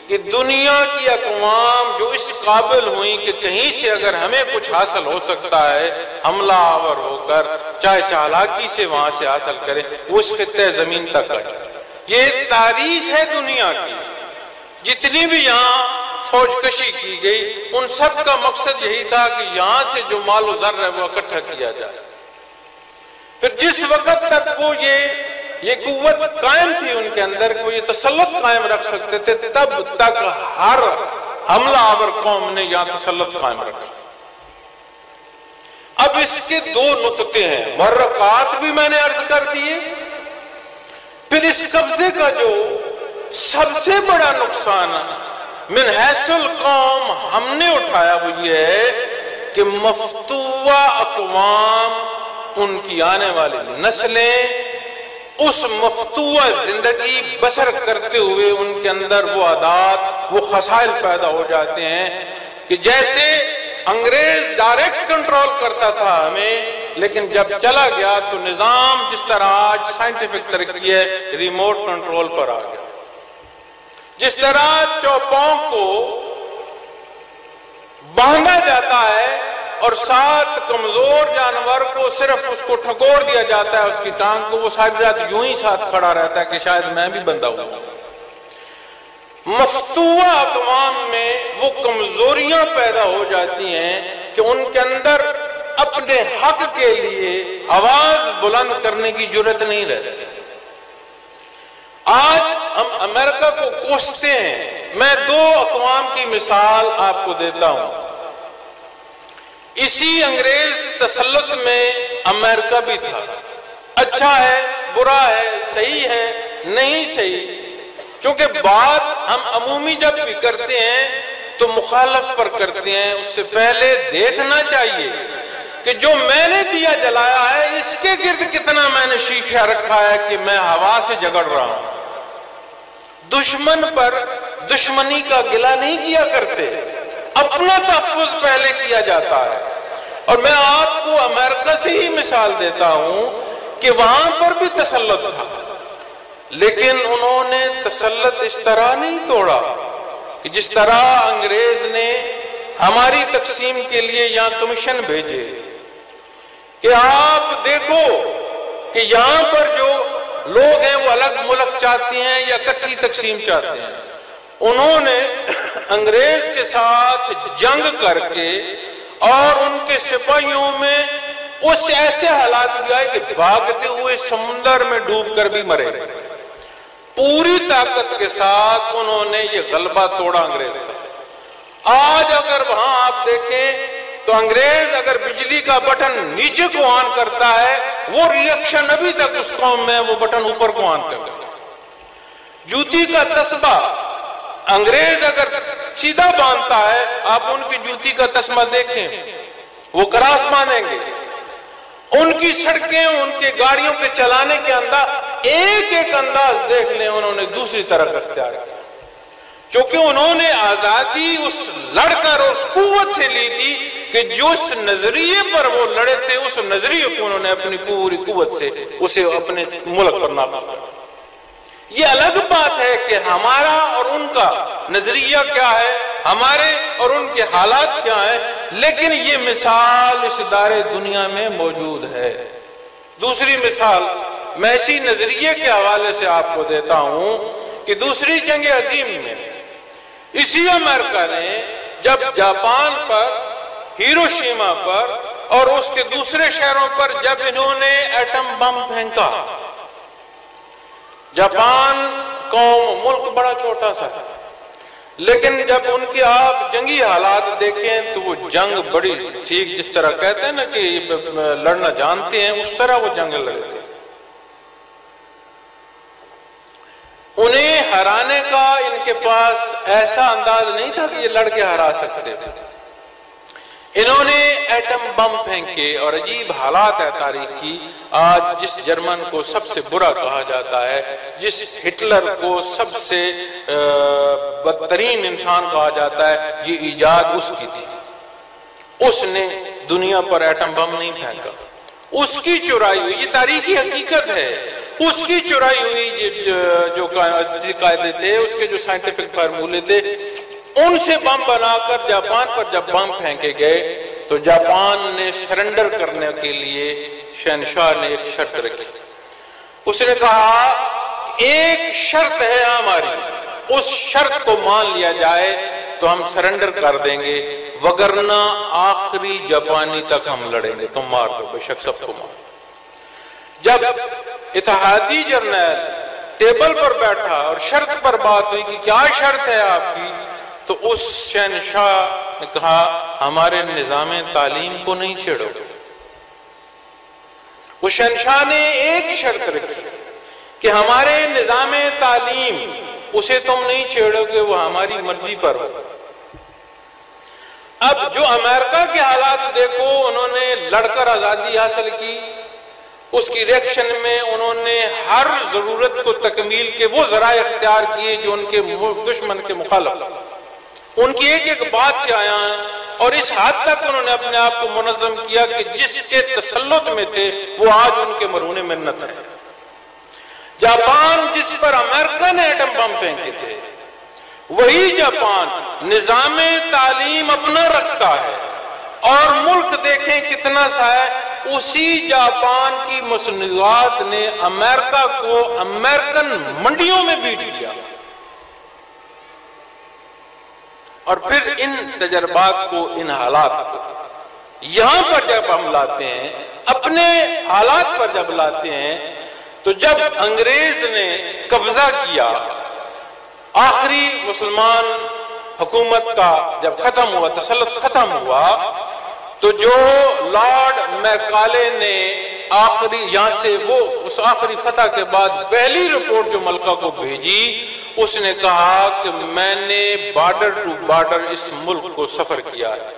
کہ دنیا کی اقوام جو اس قابل ہوئی کہ کہیں سے اگر ہمیں کچھ حاصل ہو سکتا ہے حملہ آور ہو کر، چاہے چالاکی سے وہاں سے حاصل کریں، وہ اس خطہ زمین تک آئے۔ یہ تاریخ ہے دنیا کی، جتنی بھی یہاں فوج کشی کی گئی ان سب کا مقصد یہی تھا کہ یہاں سے جو مال و زر ہے وہ اکٹھا کیا جائے۔ پھر جس وقت تک وہ یہ قوت قائم تھی ان کے اندر، وہ یہ تسلط قائم رکھ سکتے تھے، تب تک ہر حملہ آور قوم نے یہاں تسلط قائم رکھا۔ اب اس کے دو نقطے ہیں، محرکات بھی میں نے عرض کر دیے، پھر اس قبضے کا جو سب سے بڑا نقصان من حیث القوم ہم نے اٹھایا وہ یہ ہے کہ مفتوح اقوام، ان کی آنے والی نسلیں اس مفتوح زندگی بسر کرتے ہوئے ان کے اندر وہ عادات، وہ خصائل پیدا ہو جاتے ہیں کہ جیسے انگریز ڈائریکٹ کنٹرول کرتا تھا ہمیں، لیکن جب چلا گیا تو نظام جس طرح آج سائنٹیفک ترقی ہے ریموٹ کنٹرول پر آ گیا۔ جس طرح چوپوں کو باندھا جاتا ہے اور ساتھ کمزور جانور کو صرف اس کو ٹھکور دیا جاتا ہے اس کی ٹانگ کو، وہ ساری رات یوں ہی ساتھ کھڑا رہتا ہے کہ شاید میں بھی بندہ ہوں۔ مفتوح اقوام میں وہ کمزوریاں پیدا ہو جاتی ہیں کہ ان کے اندر اپنے حق کے لیے آواز بلند کرنے کی جرات نہیں رہتی۔ آج ہم امریکہ کو کوستے ہیں۔ میں دو اقوام کی مثال آپ کو دیتا ہوں۔ اسی انگریز تسلط میں امریکہ بھی تھا، اچھا ہے، برا ہے، صحیح ہے، نہیں صحیح، چونکہ بات ہم عمومی جب بھی کرتے ہیں تو مخالف پر کرتے ہیں، اس سے پہلے دیکھنا چاہیے کہ جو میں نے دیا جلایا ہے اس کے گرد کتنا میں نے شیشہ رکھا ہے کہ میں ہوا سے جگڑ رہا ہوں۔ دشمن پر دشمنی کا گلہ نہیں کیا کرتے، اپنا تحفظ پہلے کیا جاتا ہے۔ اور میں آپ کو امریکہ سے ہی مثال دیتا ہوں کہ وہاں پر بھی تسلط تھا، لیکن انہوں نے تسلط اس طرح نہیں توڑا کہ جس طرح انگریز نے ہماری تقسیم کے لیے یہاں کمیشن بھیجے، کہ آپ دیکھو کہ یہاں پر جو لوگ ہیں وہ الگ ملک چاہتے ہیں یا اکٹھی تقسیم چاہتے ہیں، انہوں نے انگریز کے ساتھ جنگ کر کے اور ان کے سپاہیوں میں اس ایسے حالات بھی آئے کہ بھاگتے ہوئے سمندر میں ڈوب کر بھی مرے، پوری طاقت کے ساتھ انہوں نے یہ غلبہ توڑا انگریز کا۔ آج اگر وہاں آپ دیکھیں تو انگریز اگر بجلی کا بٹن نیچے کو آن کرتا ہے، وہ ریئیکشن ابھی تک اس قوم میں وہ بٹن اوپر کو آن کرتا ہے۔ جوتی کا تسبہ انگریز اگر سیدھا باندھتا ہے، آپ ان کی جوتی کا تسبہ دیکھیں، وہ کراس باندھیں گے۔ ان کی سڑکیں، ان کے گاڑیوں کے چلانے کے انداز، ایک ایک انداز دیکھ لیں، انہوں نے دوسری طرف اختیار کیا، چونکہ انہوں نے آزادی اس لڑ کر اس قوت سے لی تھی کہ جو اس نظریے پر وہ لڑے تھے، اس نظریے کو انہوں نے اپنی پوری قوت سے اسے اپنے ملک پر نافذ کیا۔ یہ الگ بات ہے کہ ہمارا اور ان کا نظریہ کیا ہے، ہمارے اور ان کے حالات کیا ہیں، لیکن یہ مثال اس ادارے دنیا میں موجود ہے۔ دوسری مثال میں اسی نظریے کے حوالے سے آپ کو دیتا ہوں کہ دوسری جنگ عظیم میں اسی امریکہ نے جب جاپان پر، ہیروشیما پر اور اس کے دوسرے شہروں پر جب انہوں نے ایٹم بم پھینکا، جاپان قوم ملک بڑا چھوٹا سا، لیکن جب ان کے آپ جنگی حالات دیکھیں تو وہ جنگ بڑی ٹھیک جس طرح کہتے ہیں نا کہ لڑنا جانتے ہیں، اس طرح وہ جنگ لڑے تھے۔ انہیں ہرانے کا ان کے پاس ایسا انداز نہیں تھا کہ یہ لڑ کے ہرا سکتے تھے۔ انہوں نے ایٹم بم پھینکے اور عجیب حالات ہے تاریخ کی۔ آج جس جرمن کو سب سے برا کہا جاتا ہے، جس ہٹلر کو سب سے بدترین انسان کہا جاتا ہے، یہ ایجاد اس کی تھی۔ اس نے دنیا پر ایٹم بم نہیں پھینکا، اس کی چرائی ہوئی، یہ تاریخی حقیقت ہے، اس کی چرائی ہوئی جو قاعدے تھے، اس کے جو سائنٹیفک فارمولے تھے، ان سے بم بنا کر جاپان پر جب بم پھینکے گئے تو جاپان نے سرنڈر کرنے کے لیے شہنشاہ نے ایک شرط رکھی۔ اس نے کہا ایک شرط ہے ہماری، اس شرط کو مان لیا جائے تو ہم سرنڈر کر دیں گے، وگرنہ آخری جاپانی تک ہم لڑیں گے، تم مار دو، بے شک سب کو مار۔ جب اتحادی جرنیل ٹیبل پر بیٹھا اور شرط پر بات ہوئی کہ کیا شرط ہے آپ کی، تو اس شہنشاہ نے کہا ہمارے نظام تعلیم کو نہیں چھیڑو۔ وہ شہنشاہ نے ایک شرط رکھی کہ ہمارے نظام تعلیم اسے تم نہیں چھیڑو گے، وہ ہماری مرضی پر ہو۔ اب جو امریکہ کے حالات دیکھو، انہوں نے لڑ کر آزادی حاصل کی، اس کی ریئیکشن میں انہوں نے ہر ضرورت کو تکمیل کے وہ ذرائع اختیار کیے جو ان کے دشمن کے مخالف تھے۔ ان کی ایک ایک بات سے آیا ہے اور اس حد تک انہوں نے اپنے آپ کو منظم کیا کہ جس کے تسلط میں تھے وہ آج ان کے مرہون منت ہے۔ جاپان جس پر امریکہ نے ایٹم بم پھینکے تھے، وہی جاپان نظام تعلیم اپنا رکھتا ہے، اور ملک دیکھیں کتنا سا ہے، اسی جاپان کی مصنوعات نے امریکہ کو امریکن منڈیوں میں بیٹ کیا۔ اور پھر ان تجربات کو، ان حالات کو یہاں پر جب ہم لاتے ہیں، اپنے حالات پر جب لاتے ہیں، تو جب انگریز نے قبضہ کیا، آخری مسلمان حکومت کا جب ختم ہوا، تسلط ختم ہوا، تو جو لارڈ میکالے نے آخری یہاں سے وہ اس آخری فتح کے بعد پہلی رپورٹ جو ملکہ کو بھیجی، اس نے کہا کہ میں نے بارڈر ٹو بارڈر اس ملک کو سفر کیا ہے،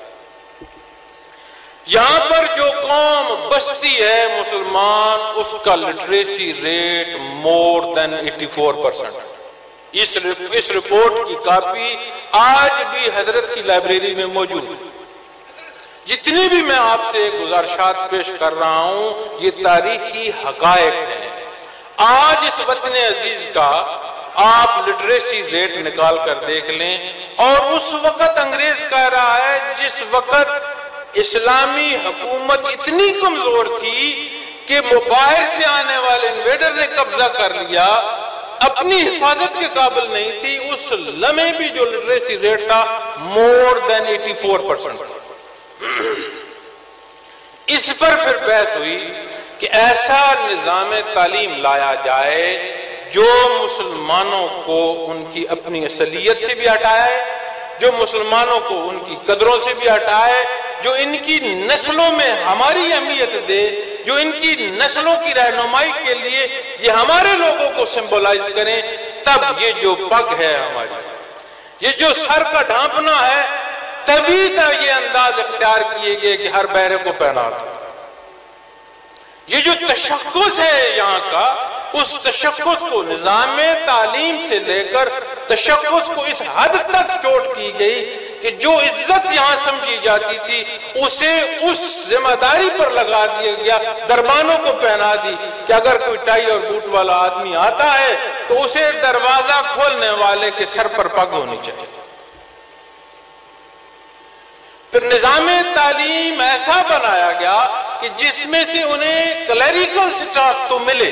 یہاں پر جو قوم بستی ہے مسلمان، اس کا لٹریسی ریٹ مور دین 84%۔ اس رپورٹ کی کاپی آج بھی حضرت کی لائبریری میں موجود ہے۔ جتنی بھی میں آپ سے گزارشات پیش کر رہا ہوں، یہ تاریخی حقائق ہیں۔ آج اس وطن عزیز کا آپ لٹریسی ریٹ نکال کر دیکھ لیں، اور اس وقت انگریز کہہ رہا ہے جس وقت اسلامی حکومت اتنی کمزور تھی کہ باہر سے آنے والے انویڈر نے قبضہ کر لیا، اپنی حفاظت کے قابل نہیں تھی. اس لمحے بھی جو لٹریسی ریٹ تھا مور دین 84%. اس پر پھر بحث ہوئی کہ ایسا نظام تعلیم لایا جائے جو مسلمانوں کو ان کی اپنی اصلیت سے بھی ہٹائے، جو مسلمانوں کو ان کی قدروں سے بھی ہٹائے، جو ان کی نسلوں میں ہماری اہمیت دے، جو ان کی نسلوں کی رہنمائی کے لیے یہ ہمارے لوگوں کو سمبولائز کریں. تب یہ جو پگ ہے ہماری، یہ جو سر کا ڈھانپنا ہے، تبھی تک یہ انداز اختیار کیے گئے کہ ہر بہرے کو پہنا تھا. یہ جو تشخص ہے یہاں کا، اس تشخص کو نظام تعلیم سے لے کر تشخص کو اس حد تک چوٹ کی گئی کہ جو عزت یہاں سمجھی جاتی تھی اسے اس ذمہ داری پر لگا دیا گیا، دربانوں کو پہنا دی کہ اگر کوئی ٹائی اور بوٹ والا آدمی آتا ہے تو اسے دروازہ کھولنے والے کے سر پر پگ ہونی چاہیے. پھر نظام تعلیم ایسا بنایا گیا کہ جس میں سے انہیں کلیریکل سٹاف تو ملے،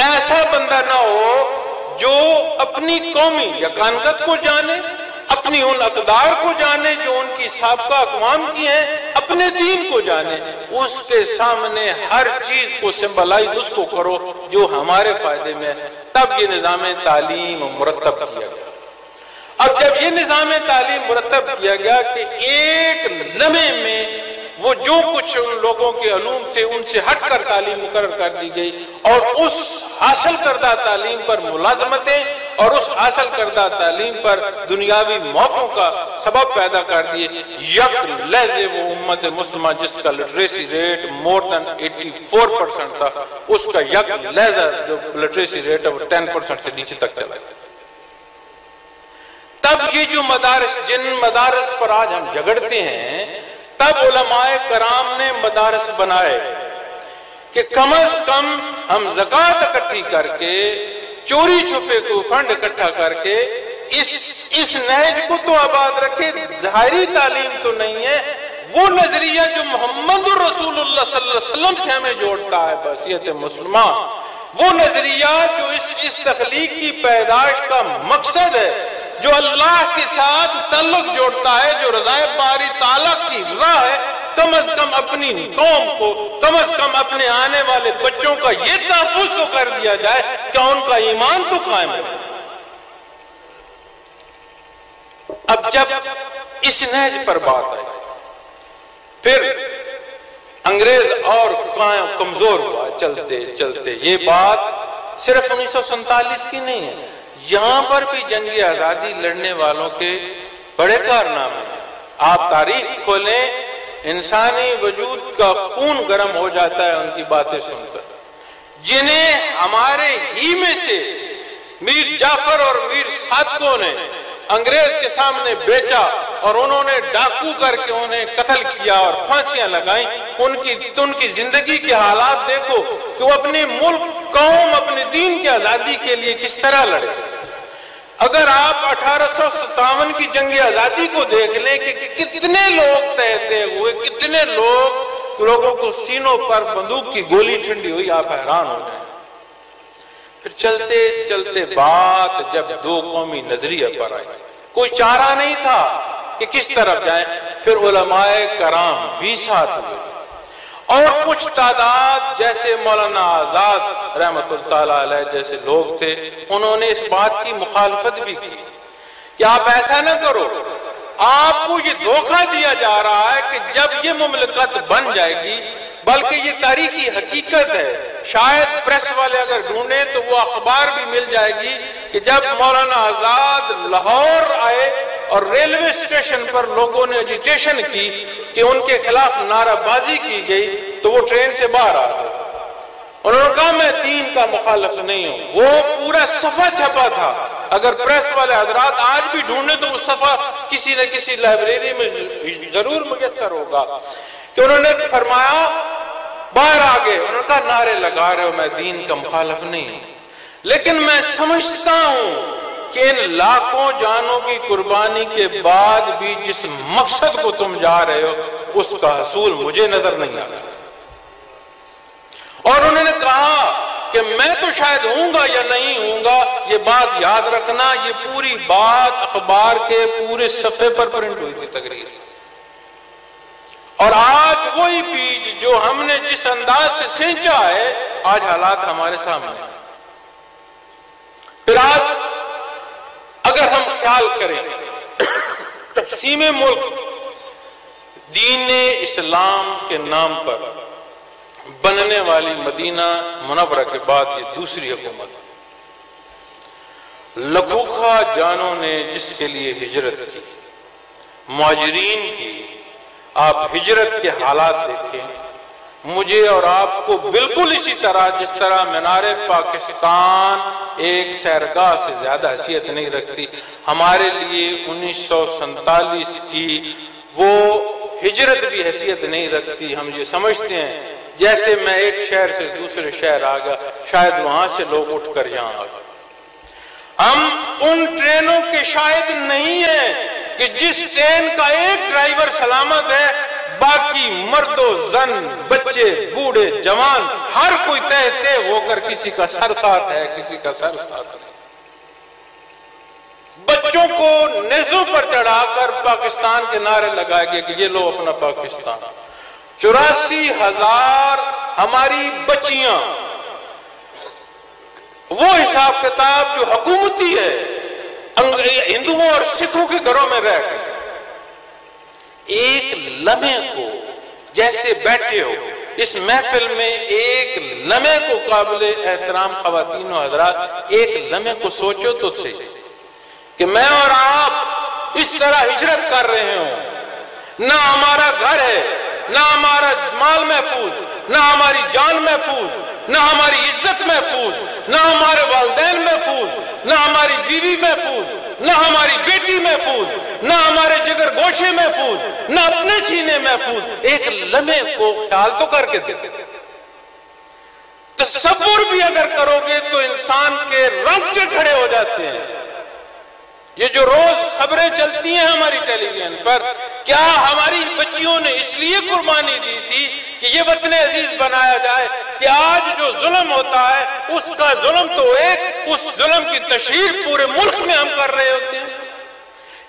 ایسا بندہ نہ ہو جو اپنی قومی یکانگت کو جانے، اپنی ان اقدار کو جانے جو ان کی سابقہ اقوام کی ہیں، اپنے دین کو جانے، اس کے سامنے ہر چیز کو سمبلائز اس کو کرو جو ہمارے فائدے میں. تب یہ نظام تعلیم مرتب کیا گیا. اب جب یہ نظام تعلیم مرتب کیا گیا کہ ایک لمحے میں وہ جو کچھ ان لوگوں کے علوم تھے ان سے ہٹ کر تعلیم مقرر کر دی گئی، اور اس حاصل کردہ تعلیم پر ملازمتیں اور اس حاصل کردہ تعلیم پر دنیاوی موقعوں کا سبب پیدا کر دیے. یک لہجے وہ امت مسلمہ جس کا لٹریسی ریٹ مور دین 84% تھا، اس کا یک لہجہ جو لٹریسی ریٹ ہے وہ 10% سے نیچے تک چلا گیا. تب یہ جو مدارس، جن مدارس پر آج ہم جھگڑتے ہیں، تب علماء کرام نے مدارس بنائے کہ کم از کم ہم زکوٰۃ اکٹھی کر کے، چوری چھپے کو فنڈ اکٹھا کر کے اس نہج کو تو آباد رکھے. ظاہری تعلیم تو نہیں ہے، وہ نظریہ جو محمد رسول اللہ صلی اللہ علیہ وسلم سے ہمیں جوڑتا ہے بحیثیت مسلمان، وہ نظریہ جو اس تخلیق کی پیدائش کا مقصد ہے، جو اللہ کے ساتھ تعلق جوڑتا ہے، جو رضائے باری تعالیٰ کی رضا ہے، کم از کم اپنی قوم کو، کم از کم اپنے آنے والے بچوں کا یہ تحفظ تو کر دیا جائے کہ ان کا ایمان تو قائم ہے. اب جب اس نہج پر بات آئی، پھر انگریز اور کمزور ہوا چلتے چلتے. یہ بات صرف 1947 کی نہیں ہے، یہاں پر بھی جنگ آزادی لڑنے والوں کے بڑے کارنامے ہیں. آپ تاریخ کھولیں، انسانی وجود کا خون گرم ہو جاتا ہے ان کی باتیں سن کر، جنہیں ہمارے ہی میں سے میر جعفر اور میر صادقوں نے انگریز کے سامنے بیچا اور انہوں نے ڈاکو کر کے انہیں قتل کیا اور پھانسیاں لگائیں. ان کی زندگی کے حالات دیکھو کہ وہ اپنے ملک، قوم، اپنے دین کی آزادی کے لیے کس طرح لڑے. اگر آپ 1857 کی جنگ آزادی کو دیکھ لیں کہ کتنے لوگ تہتے ہوئے، کتنے لوگوں کو سینوں پر بندوق کی گولی ٹھنڈی ہوئی، آپ حیران ہو جائیں. پھر چلتے چلتے بات جب دو قومی نظریہ پر آئی، کوئی چارہ نہیں تھا کہ کس طرف جائیں. پھر علماء کرام بھی ساتھ ہوئے اور کچھ تعداد جیسے مولانا آزاد رحمت اللہ علیہ جیسے لوگ تھے، انہوں نے اس بات کی مخالفت بھی کی کہ آپ ایسا نہ کرو. آپ کو یہ دھوکہ دیا جا رہا ہے کہ جب یہ مملکت بن جائے گی، بلکہ یہ تاریخی حقیقت ہے، شاید پریس والے اگر ڈھونڈیں تو وہ اخبار بھی مل جائے گی کہ جب مولانا آزاد لاہور آئے اور ریلوے اسٹیشن پر لوگوں نے اجیٹیشن کی کہ ان کے خلاف نعرہ بازی کی گئی تو وہ ٹرین سے باہر آ گئے. انہوں نے کہا میں دین کا مخالف نہیں ہوں. وہ پورا صفحہ چھپا تھا، اگر پریس والے حضرات آج بھی ڈھونڈیں تو وہ صفحہ کسی نہ کسی لائبریری میں ضرور میسر ہوگا کہ انہوں نے فرمایا باہر آ گئے. انہوں نے کہا نعرے لگا رہے ہو، میں دین کا مخالف نہیں ہوں، لیکن میں سمجھتا ہوں کہ ان لاکھوں جانوں کی قربانی کے بعد بھی جس مقصد کو تم جا رہے ہو اس کا حصول مجھے نظر نہیں آتا۔ اور انہوں نے کہا کہ میں تو شاید ہوں گا یا نہیں ہوں گا، یہ بات یاد رکھنا، یہ پوری بات اخبار کے پورے صفحے پر پرنٹ ہوئی تھی تقریر۔ اور آج وہی بیج جو ہم نے جس انداز سے سینچا ہے، آج حالات ہمارے سامنے ہیں۔ پھر آج اگر ہم خیال کریں تقسیم ملک دین اسلام کے نام پر بننے والی مدینہ منورہ کے بعد یہ دوسری حکومت ہے۔ لکھوکھا جانوں نے جس کے لیے ہجرت کی، مہاجرین کی، آپ ہجرت کے حالات دیکھیں، مجھے اور آپ کو بالکل اسی طرح جس طرح مینار پاکستان ایک سیرگاہ سے زیادہ حیثیت نہیں رکھتی، ہمارے لیے 1947 کی وہ ہجرت بھی حیثیت نہیں رکھتی۔ ہم یہ سمجھتے ہیں جیسے میں ایک شہر سے دوسرے شہر آ گیا، شاید وہاں سے لوگ اٹھ کر یہاں آ گئے۔ ہم ان ٹرینوں کے شاید نہیں ہیں کہ جس ٹرین کا ایک ڈرائیور سلامت ہے، باقی مرد و زن، بچے، بوڑھے، جوان، ہر کوئی تہتے ہو کر کسی کا سر ساتھ ہے، کسی کا سر ساتھ نہیں۔ بچوں کو نیزوں پر چڑھا کر پاکستان کے نعرے لگائے گئے کہ یہ لو اپنا پاکستان۔ 84,000 ہماری بچیاں، وہ حساب کتاب جو حکومتی ہے، ہندوؤں اور سکھوں کے گھروں میں رہ گئے۔ ایک لمحے کو جیسے بیٹھے ہو اس محفل میں، ایک لمحے کو قابل احترام خواتین و حضرات، ایک لمحے کو سوچو تو صحیح کہ میں اور آپ اس طرح ہجرت کر رہے ہوں، نہ ہمارا گھر ہے، نہ ہمارا مال محفوظ، نہ ہماری جان محفوظ، نہ ہماری عزت محفوظ، نہ ہمارے والدین محفوظ، نہ ہماری بیوی محفوظ، نہ ہماری بیٹی محفوظ، نہ ہمارے جگر گوشے محفوظ، نہ اپنے سینے محفوظ۔ ایک لمحے کو خیال تو کر کے دیتے، تصور بھی اگر کرو گے تو انسان کے رنگٹے کھڑے ہو جاتے ہیں۔ یہ جو روز خبریں چلتی ہیں ہماری ٹیلی ویژن پر، کیا ہماری بچیوں نے اس لیے قربانی دی تھی کہ یہ وطن عزیز بنایا جائے کہ آج جو ظلم ہوتا ہے اس کا ظلم تو ایک، اس ظلم کی تشہیر پورے ملک میں ہم کر رہے ہوتے ہیں؟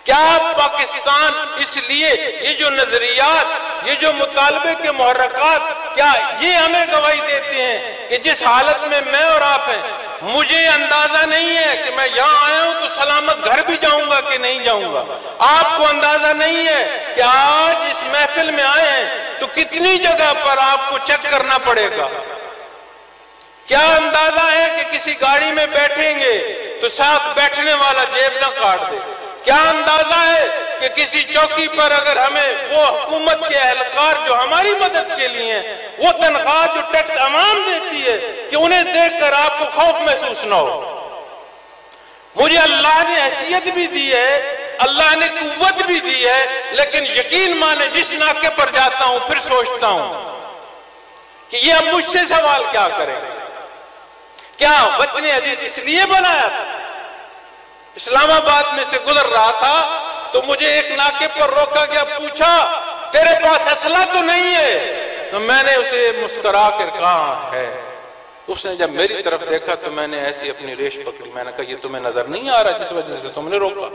کیا پاکستان اس لیے یہ جو نظریات، یہ جو مطالبے کے محرکات، کیا یہ ہمیں گواہی دیتے ہیں کہ جس حالت میں میں اور آپ ہیں، مجھے اندازہ نہیں ہے کہ میں یہاں آیا ہوں تو سلامت گھر بھی جاؤں گا کہ نہیں جاؤں گا؟ آپ کو اندازہ نہیں ہے کہ آج اس محفل میں آئے ہیں تو کتنی جگہ پر آپ کو چیک کرنا پڑے گا؟ کیا اندازہ ہے کہ کسی گاڑی میں بیٹھیں گے تو ساتھ بیٹھنے والا جیب نہ کاٹ دے؟ کیا اندازہ ہے کہ کسی چوکی پر اگر ہمیں وہ حکومت کے اہلکار جو ہماری مدد کے لیے ہیں، وہ تنخواہ جو ٹیکس عوام دیتی ہے، کہ انہیں دیکھ کر آپ کو خوف محسوس نہ ہو؟ مجھے اللہ نے حیثیت بھی دی ہے، اللہ نے قوت بھی دی ہے، لیکن یقین مانے جس ناکے پر جاتا ہوں پھر سوچتا ہوں کہ یہ اب مجھ سے سوال کیا کریں؟ کیا وطن عزیز اس لیے بنایا تھا؟ اسلام آباد میں سے گزر رہا تھا تو مجھے ایک ناکے پر روکا گیا، پوچھا تیرے پاس اسلحہ تو نہیں ہے؟ تو میں نے اسے مسکرا کر کہا ہے۔ اس نے جب میری طرف دیکھا تو میں نے ایسی اپنی ریش پکڑی، میں نے کہا یہ تمہیں نظر نہیں آ رہا جس وجہ سے تم نے روکا؟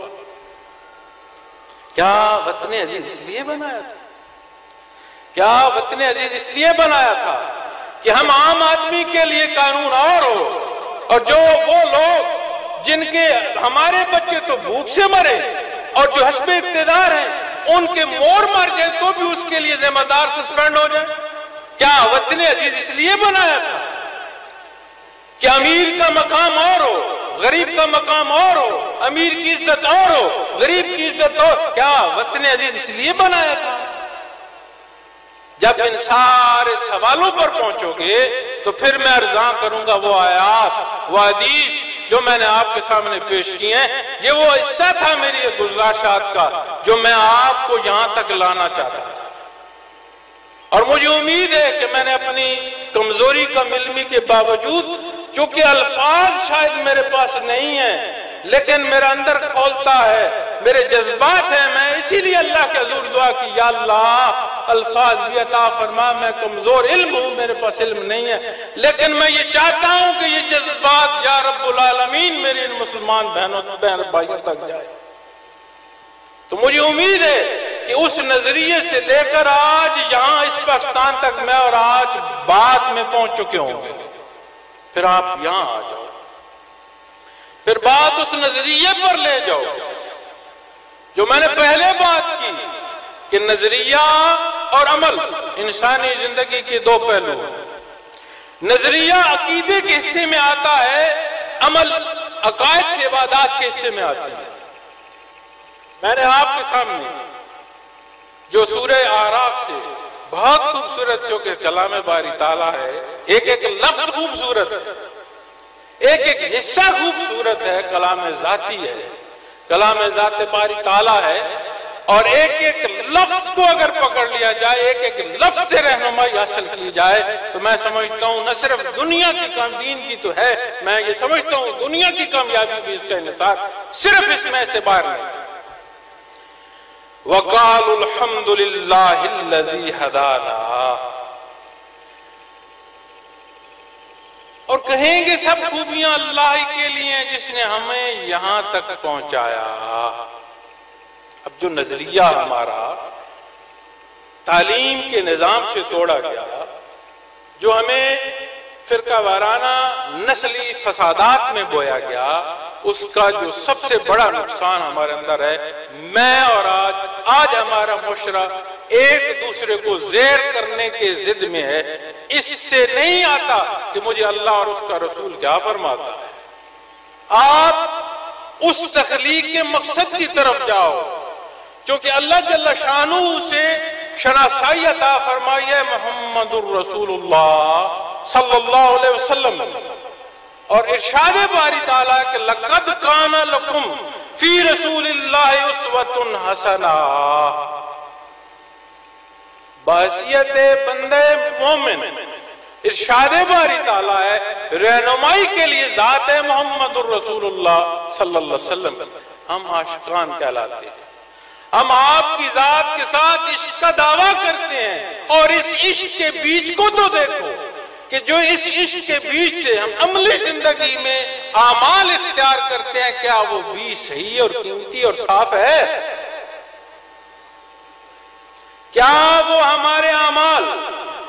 کیا وطن عزیز اس لیے بنایا تھا؟ کیا وطن عزیز اس لیے بنایا تھا کہ ہم عام آدمی کے لیے قانون اور ہو، اور جو وہ لوگ جن کے ہمارے بچے تو بھوک سے مرے اور جو حسب اقتدار ہیں ان کے موڑ مر جائے تو بھی اس کے لیے ذمہ دار سسپینڈ ہو جائے؟ کیا وطن عزیز اس لیے بنایا تھا کہ امیر کا مقام اور ہو، غریب کا مقام اور ہو، امیر کی عزت اور ہو، غریب کی عزت اور؟ کیا وطن عزیز اس لیے بنایا تھا؟ جب ان سارے سوالوں پر پہنچو گے تو پھر میں عرضاں کروں گا وہ آیات، وہ حدیث جو میں نے آپ کے سامنے پیش کی ہیں، یہ وہ حصہ تھا میری گزارشات کا جو میں آپ کو یہاں تک لانا چاہتا تھا۔ اور مجھے امید ہے کہ میں نے اپنی کمزوری کا علمی کے باوجود، چونکہ الفاظ شاید میرے پاس نہیں ہیں لیکن میرا اندر کھولتا ہے، میرے جذبات ہیں، میں اسی لیے اللہ کے حضور دعا کی، یا اللہ الفاظ بھی عطا فرما. میں کمزور علم ہوں، میرے پاس علم نہیں ہے، لیکن میں یہ چاہتا ہوں کہ یہ جذبات یا رب العالمین میری ان مسلمان بہن بھائیوں تک جائے. تو مجھے امید ہے کہ اس نظریے سے لے کر آج یہاں اس پاکستان تک میں اور آج بات میں پہنچ چکے ہوں گے. پھر آپ یہاں آ جاؤ، پھر بات اس نظریے پر لے جاؤ جو میں نے پہلے بات کی کہ نظریہ اور عمل انسانی زندگی کے دو پہلو ہیں. نظریہ عقیدے کے حصے میں آتا ہے، عمل عقائد کے عبادات کے حصے میں آتا ہے. میں نے آپ کے سامنے جو سورہ اعراف سے بہت خوبصورت، جو کہ کلام باری تعالیٰ ہے، ایک ایک لفظ خوبصورت ہے، ایک ایک حصہ خوبصورت ہے، کلام ذاتی ہے، کلام ذات باری تعالیٰ ہے. اور ایک ایک لفظ کو اگر پکڑ لیا جائے، ایک ایک لفظ سے رہنمائی حاصل کی جائے، تو میں سمجھتا ہوں نہ صرف دنیا کی دین کی تو ہے، میں یہ سمجھتا ہوں دنیا کی کامیابی بھی اس کا انحصار صرف اس میں سے باہر نہیں. وَقَالُوا الْحَمْدُ لِلَّهِ الَّذِي هَدَانَا، اور کہیں گے سب خوبیاں اللہ کے لیے جس نے ہمیں یہاں تک پہنچایا. اب جو نظریہ ہمارا تعلیم کے نظام سے توڑا گیا، جو ہمیں فرقہ وارانہ نسلی فسادات میں بویا گیا، اس کا جو سب سے بڑا نقصان ہمارے اندر ہے. میں اور آج ہمارا معاشرہ ایک دوسرے کو زیر کرنے کے ضد میں ہے. اس سے نہیں آتا کہ مجھے اللہ اور اس کا رسول کیا فرماتا ہے. آپ اس تخلیق کے مقصد کی طرف جاؤ، چونکہ اللہ جل شانہ سے شناسائی عطا فرمائی ہے محمد الرسول اللہ صلی اللہ علیہ وسلم، اور ارشاد باری تعالیٰ کہ لَقَدْ كَانَ لَكُمْ فِي رَسُولِ اللَّهِ أُسْوَةٌ حَسَنَةٌ. بحیثیت بندے مومن ارشاد باری تعالیٰ ہے، رہنمائی کے لیے ذات ہے محمد الرسول اللہ صلی اللہ علیہ وسلم. ہم عاشقان کہلاتے ہیں، ہم آپ کی ذات کے ساتھ عشق کا دعویٰ کرتے ہیں. اور اس عشق کے بیچ کو تو دیکھو کہ جو اس عشق کے بیچ سے ہم عملی زندگی میں اعمال اختیار کرتے ہیں، کیا وہ بیچ صحیح اور قیمتی اور صاف ہے؟ کیا وہ ہمارے اعمال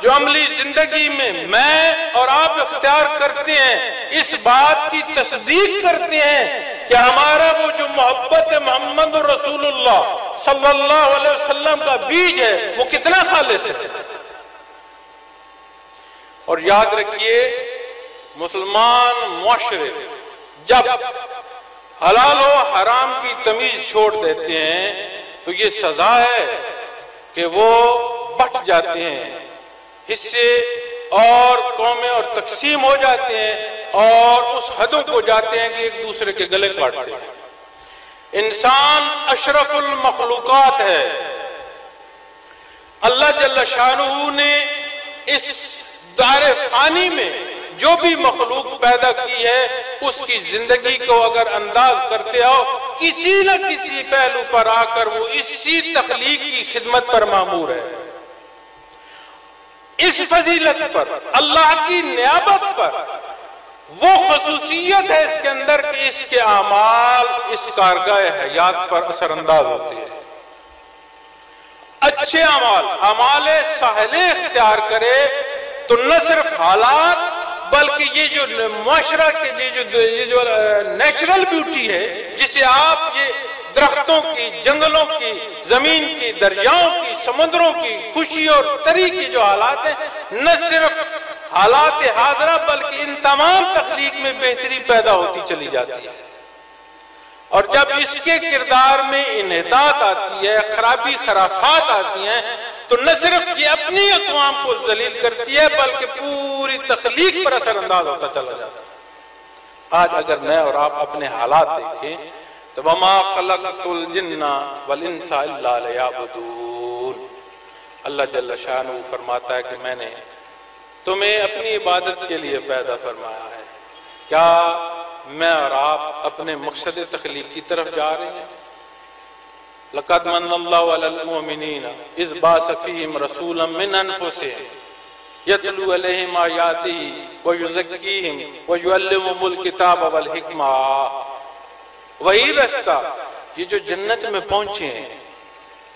جو عملی زندگی میں اور آپ اختیار کرتے ہیں، اس بات کی تصدیق کرتے ہیں کہ ہمارا وہ جو محبت محمد رسول اللہ صلی اللہ علیہ وسلم کا بیج ہے وہ کتنا خالص ہے؟ اور یاد رکھیے، مسلمان معاشرے جب حلال و حرام کی تمیز چھوڑ دیتے ہیں تو یہ سزا ہے کہ وہ بٹ جاتے ہیں، حصے اور قومیں اور تقسیم ہو جاتے ہیں، اور اس حدوں کو جاتے ہیں کہ ایک دوسرے کے گلے کاٹتے ہیں. انسان اشرف المخلوقات ہے. اللہ جل شانہ نے اس دار فانی میں جو بھی مخلوق پیدا کی ہے، اس کی زندگی کو اگر انداز کرتے ہو، کسی نہ کسی پہلو پر آ کر وہ اسی تخلیق کی خدمت پر مامور ہے. اس فضیلت پر، اللہ کی نیابت پر وہ خصوصیت ہے اس کے اندر کہ اس کے اعمال اس کارگاہ حیات پر اثر انداز ہوتے ہیں. اچھے اعمال صالح اختیار کرے تو نہ صرف حالات بلکہ یہ جو معاشرہ کے یہ جو نیچرل بیوٹی ہے، جسے آپ یہ درختوں کی، جنگلوں کی، زمین کی، دریاؤں کی، سمندروں کی خوشی اور تری کی جو حالات ہیں، نہ صرف حالات حاضرہ بلکہ ان تمام تخلیق میں بہتری پیدا ہوتی چلی جاتی ہے. اور جب اس کے کردار میں انحطاط آتی ہے، خرابی خرافات آتی ہیں، تو نہ صرف یہ اپنی اقوام کو ذلیل کرتی ہے بلکہ پوری تخلیق پر اثر انداز ہوتا چلا جاتا ہے. آج اگر میں اور آپ اپنے حالات دیکھیں تو وَمَا خَلَقْتُ الْجِنَّ وَالْإِنسَ إِلَّا لِيَعْبُدُونِ. اللہ جل شانہ فرماتا ہے کہ میں نے تمہیں اپنی عبادت کے لیے پیدا فرمایا ہے. کیا میں اور آپ اپنے مقصد تخلیق کی طرف جا رہے ہیں؟ لقد من اللہ علی المؤمنین اذ بعث فیہم رسولا من انفسہم یتلو علیہم آیاتہ ویزکیہم ویعلمہم الکتاب والحکمہ. وہی رستہ یہ جو جنت میں پہنچے ہیں،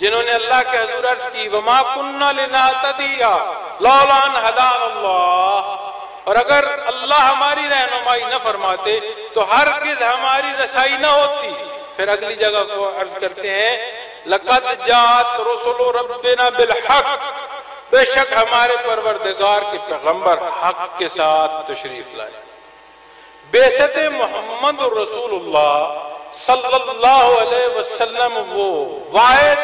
جنہوں نے اللہ کے حضور عرض کی وما کننا لنہتدی لولا ان ہدانا اللہ، اور اگر اللہ ہماری رہنمائی نہ فرماتے تو ہرگز ہماری رسائی نہ ہوتی. پھر اگلی جگہ کو عرض کرتے ہیں لقد جاءت رسل ربنا بالحق، بے شک ہمارے پروردگار کے پیغمبر حق کے ساتھ تشریف لائے. بعثت محمد رسول اللہ صلی اللہ علیہ وسلم وہ واحد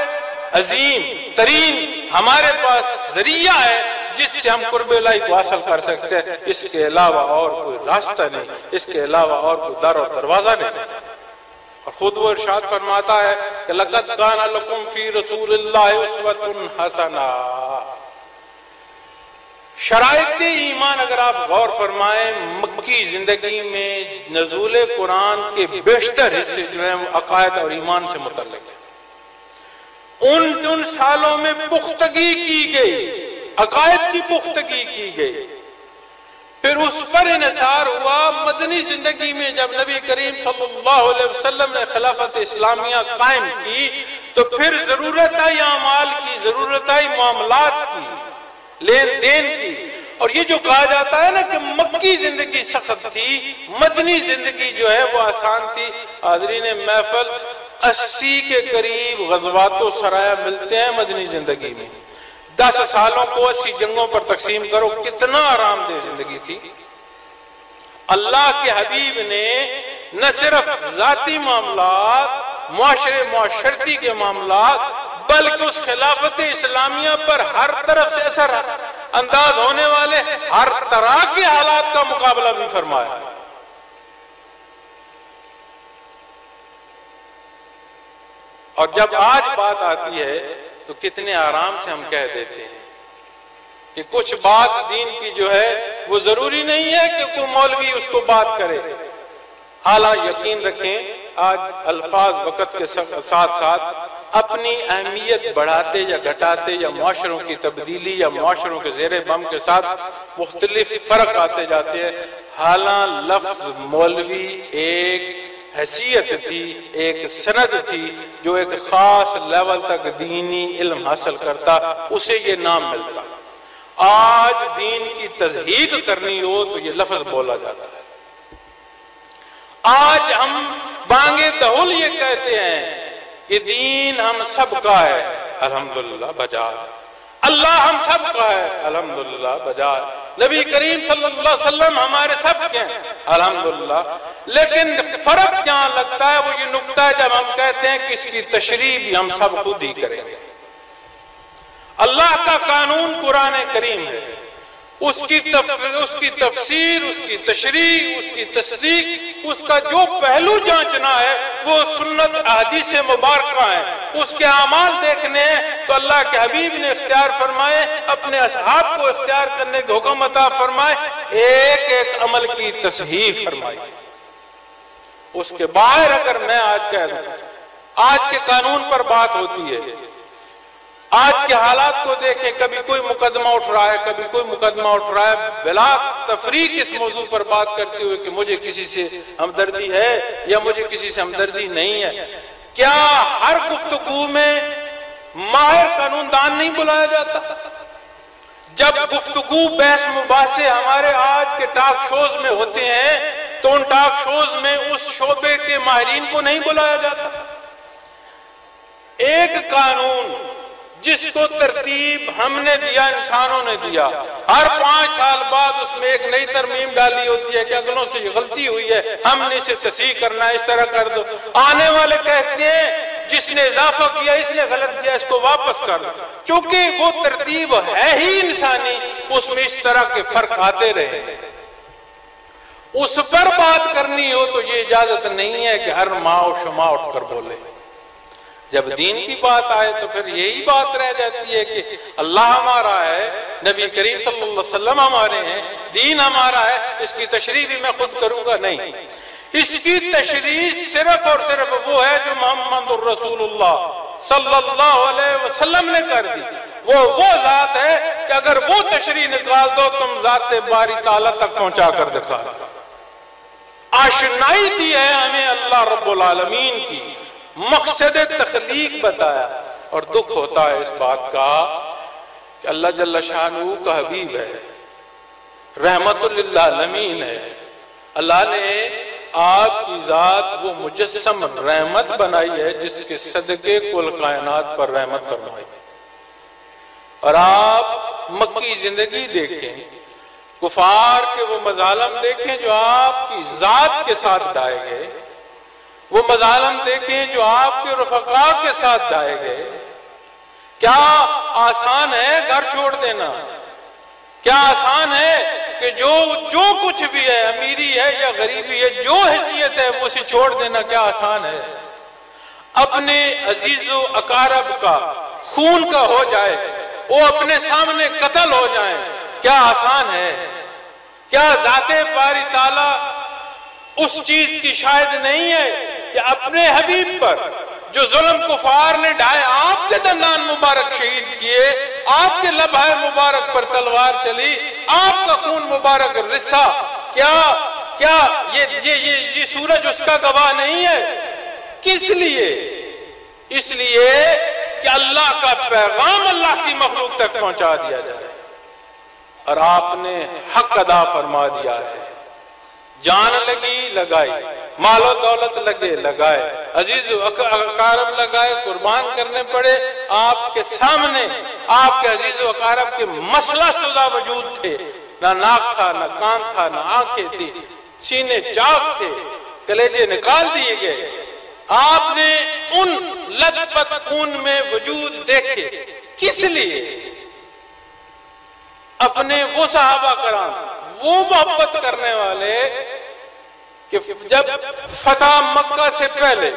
عظیم ترین ہمارے پاس ذریعہ ہے جس سے ہم قرب الہی کو حاصل کر سکتے ہیں. اس کے علاوہ اور کوئی راستہ نہیں، اس کے علاوہ اور کوئی در و دروازہ نہیں. اور خود وہ ارشاد فرماتا ہے کہ لقد کان لکم فی رسول اللہ اسوۃ حسنہ. شرائط ایمان اگر آپ غور فرمائیں، مکی زندگی میں نزول قرآن کے بیشتر حصے جو ہیں وہ عقائد اور ایمان سے متعلق ہیں. ان سالوں میں پختگی کی گئی، عقائد کی پختگی کی گئی. پھر اس پر انحصار ہوا مدنی زندگی میں. جب نبی کریم صلی اللہ علیہ وسلم نے خلافت اسلامیہ قائم کی تو پھر ضرورت آئی اعمال کی، ضرورت آئی معاملات کی، لین دین کی. اور یہ جو کہا جاتا ہے نا کہ مکی زندگی سخت تھی، مدنی زندگی جو ہے وہ آسان تھی. حاضرین محفل 80 کے قریب غزوات و سرایا ملتے ہیں مدنی زندگی میں. 10 سالوں کو 80 جنگوں پر تقسیم کرو، کتنا آرام دہ زندگی تھی. اللہ کے حبیب نے نہ صرف ذاتی معاملات، معاشرتی کے معاملات، بلکہ اس خلافت اسلامیہ پر ہر طرف سے اثر انداز ہونے والے ہر طرح کے حالات کا مقابلہ بھی فرمایا. اور جب آج بات آتی ہے تو کتنے آرام سے ہم کہہ دیتے ہیں کہ کچھ بات دین کی جو ہے وہ ضروری نہیں ہے کہ کوئی مولوی اس کو بات کرے. حالانکہ یقین رکھیں آج الفاظ وقت کے ساتھ ساتھ اپنی اہمیت بڑھاتے یا گھٹاتے یا معاشروں کی تبدیلی یا معاشروں کے زیر بم کے ساتھ مختلف فرق آتے جاتے ہیں. حالانکہ لفظ مولوی ایک حیثیت تھی، ایک سند تھی جو ایک خاص لیول تک دینی علم حاصل کرتا، اسے یہ نام ملتا. آج دین کی تضحیق کرنی ہو تو یہ لفظ بولا جاتا ہے. آج ہم بانگے دہل یہ کہتے ہیں کہ دین ہم سب کا ہے، الحمدللہ بجائے اللہ ہم سب کا ہے، الحمدللہ بجائے نبی کریم صلی اللہ علیہ وسلم ہمارے سب کے ہیں، الحمدللہ. لیکن فرق کیا لگتا ہے وہ یہ نکتہ ہے جب ہم کہتے ہیں کہ اس کی تشریح بھی ہم سب خود ہی کریں گے. اللہ کا قانون قرآن کریم ہے، اس کی تفسیر، اس کی تشریح، اس کی تصدیق، اس کا جو پہلو جانچنا ہے وہ سنت احادیث مبارکہ ہیں. اس کے اعمال دیکھنے ہیں تو اللہ کے حبیب نے اختیار فرمائے، اپنے اصحاب کو اختیار کرنے کے حکم عطا فرمائے، ایک ایک عمل کی تصحیح فرمائی. اس کے باہر اگر میں آج کہہ دوں، آج کے قانون پر بات ہوتی ہے، آج کے حالات کو دیکھیں، کبھی کوئی مقدمہ اٹھ رہا ہے، کبھی کوئی مقدمہ اٹھ رہا ہے، بلا تفریق اس موضوع پر بات کرتے ہوئے کہ مجھے کسی سے ہمدردی ہے یا مجھے کسی سے ہمدردی نہیں ہے. کیا ہر گفتگو میں ماہر قانون دان نہیں بلایا جاتا؟ جب گفتگو بحث مباحثے ہمارے آج کے ٹاک شوز میں ہوتے ہیں تو ان ٹاک شوز میں اس شعبے کے ماہرین کو نہیں بلایا جاتا. ایک قانون جس کو ترتیب ہم نے دیا، انسانوں نے دیا، ہر 5 سال بعد اس میں ایک نئی ترمیم ڈالی ہوتی ہے کہ اگلوں سے یہ غلطی ہوئی ہے، ہم نے اسے تصحیح کرنا ہے، اس طرح کر دو. آنے والے کہتے ہیں جس نے اضافہ کیا اس نے غلط کیا، اس کو واپس کر دو. چونکہ وہ ترتیب ہے ہی انسانی، اس میں اس طرح کے فرق آتے رہے. اس پر بات کرنی ہو تو یہ اجازت نہیں ہے کہ ہر ماں و شما اٹھ کر بولے. جب دین کی بات آئے تو پھر یہی بات رہ جاتی ہے کہ اللہ ہمارا ہے، نبی کریم صلی اللہ علیہ وسلم ہمارے ہیں، دین ہمارا ہے، اس کی تشریح بھی میں خود کروں گا. نہیں، اس کی تشریح صرف اور صرف وہ ہے جو محمد الرسول اللہ صلی اللہ علیہ وسلم نے کر دی، وہ ذات ہے کہ اگر وہ تشریح نکال دو تم ذات باری تعالیٰ تک پہنچا کر دکھا دو۔ آشنائی دی ہے ہمیں اللہ رب العالمین کی، مقصد تخلیق بتایا، اور دکھ ہوتا ہے اس بات کا کہ اللہ جل شانہ کا حبیب ہے، رحمت للعالمین ہے، اللہ نے آپ کی ذات وہ مجسم رحمت بنائی ہے جس کے صدقے کل کائنات پر رحمت فرمائی۔ اور آپ مکی زندگی دیکھیں، کفار کے وہ مظالم دیکھیں جو آپ کی ذات کے ساتھ ڈھائے گئے، وہ مظالم دیکھیں جو آپ کے رفقا کے ساتھ ڈھائے گئے۔ کیا آسان ہے گھر چھوڑ دینا؟ کیا آسان ہے کہ جو کچھ بھی ہے، امیری ہے یا غریبی ہے، جو حیثیت ہے وہ اسے چھوڑ دینا کیا آسان ہے؟ اپنے عزیز و اقارب کا خون کا ہو جائے، وہ اپنے سامنے قتل ہو جائیں، کیا آسان ہے؟ کیا ذات باری تعالیٰ اس چیز کی شاہد نہیں ہے کہ اپنے حبیب پر جو ظلم کفار نے ڈھائے، آپ کے دندان مبارک شہید کیے، آپ کے لبھائے مبارک پر تلوار چلی، آپ کا خون مبارک رسا، کیا یہ سورج اس کا گواہ نہیں ہے؟ کس لیے؟ اس لیے کہ اللہ کا پیغام اللہ کی مخلوق تک پہنچا دیا جائے، اور آپ نے حق ادا فرما دیا ہے۔ جان لگی لگائی، مال و دولت لگے لگائے، عزیز و اقارب لگائے، قربان کرنے پڑے آپ کے سامنے۔ آپ کے عزیز و اقارب کے مسئلہ شدہ وجود تھے، نہ ناک تھا، نہ کان تھا، نہ آنکھیں تھی، سینے چاک تھے، کلیجے نکال دیے گئے۔ آپ نے ان لت پت خون میں وجود دیکھے، کس لیے؟ اپنے وہ صحابہ کرام، وہ محبت کرنے والے کہ جب فتح مکہ سے پہلے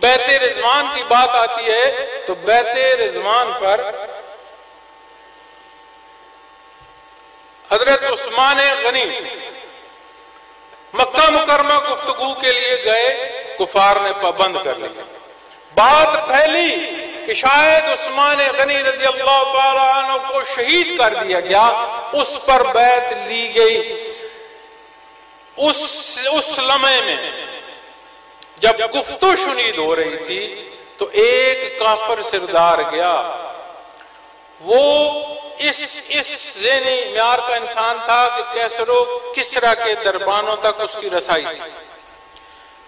بیت رضوان کی بات آتی ہے تو بیت رضوان پر حضرت عثمان غنی مکہ مکرمہ گفتگو کے لیے گئے، کفار نے پابند کر لیا۔ بات پھیلی کہ شاید عثمان غنی رضی اللہ تعالیٰ عنہ کو شہید کر دیا گیا، اس پر بیعت لی گئی۔ اس لمحے میں جب گفتگو شنید ہو رہی تھی تو ایک کافر سردار گیا، وہ اس ذہنی معیار کا انسان تھا کہ کیسر و کسرا کے دربانوں تک اس کی رسائی تھی۔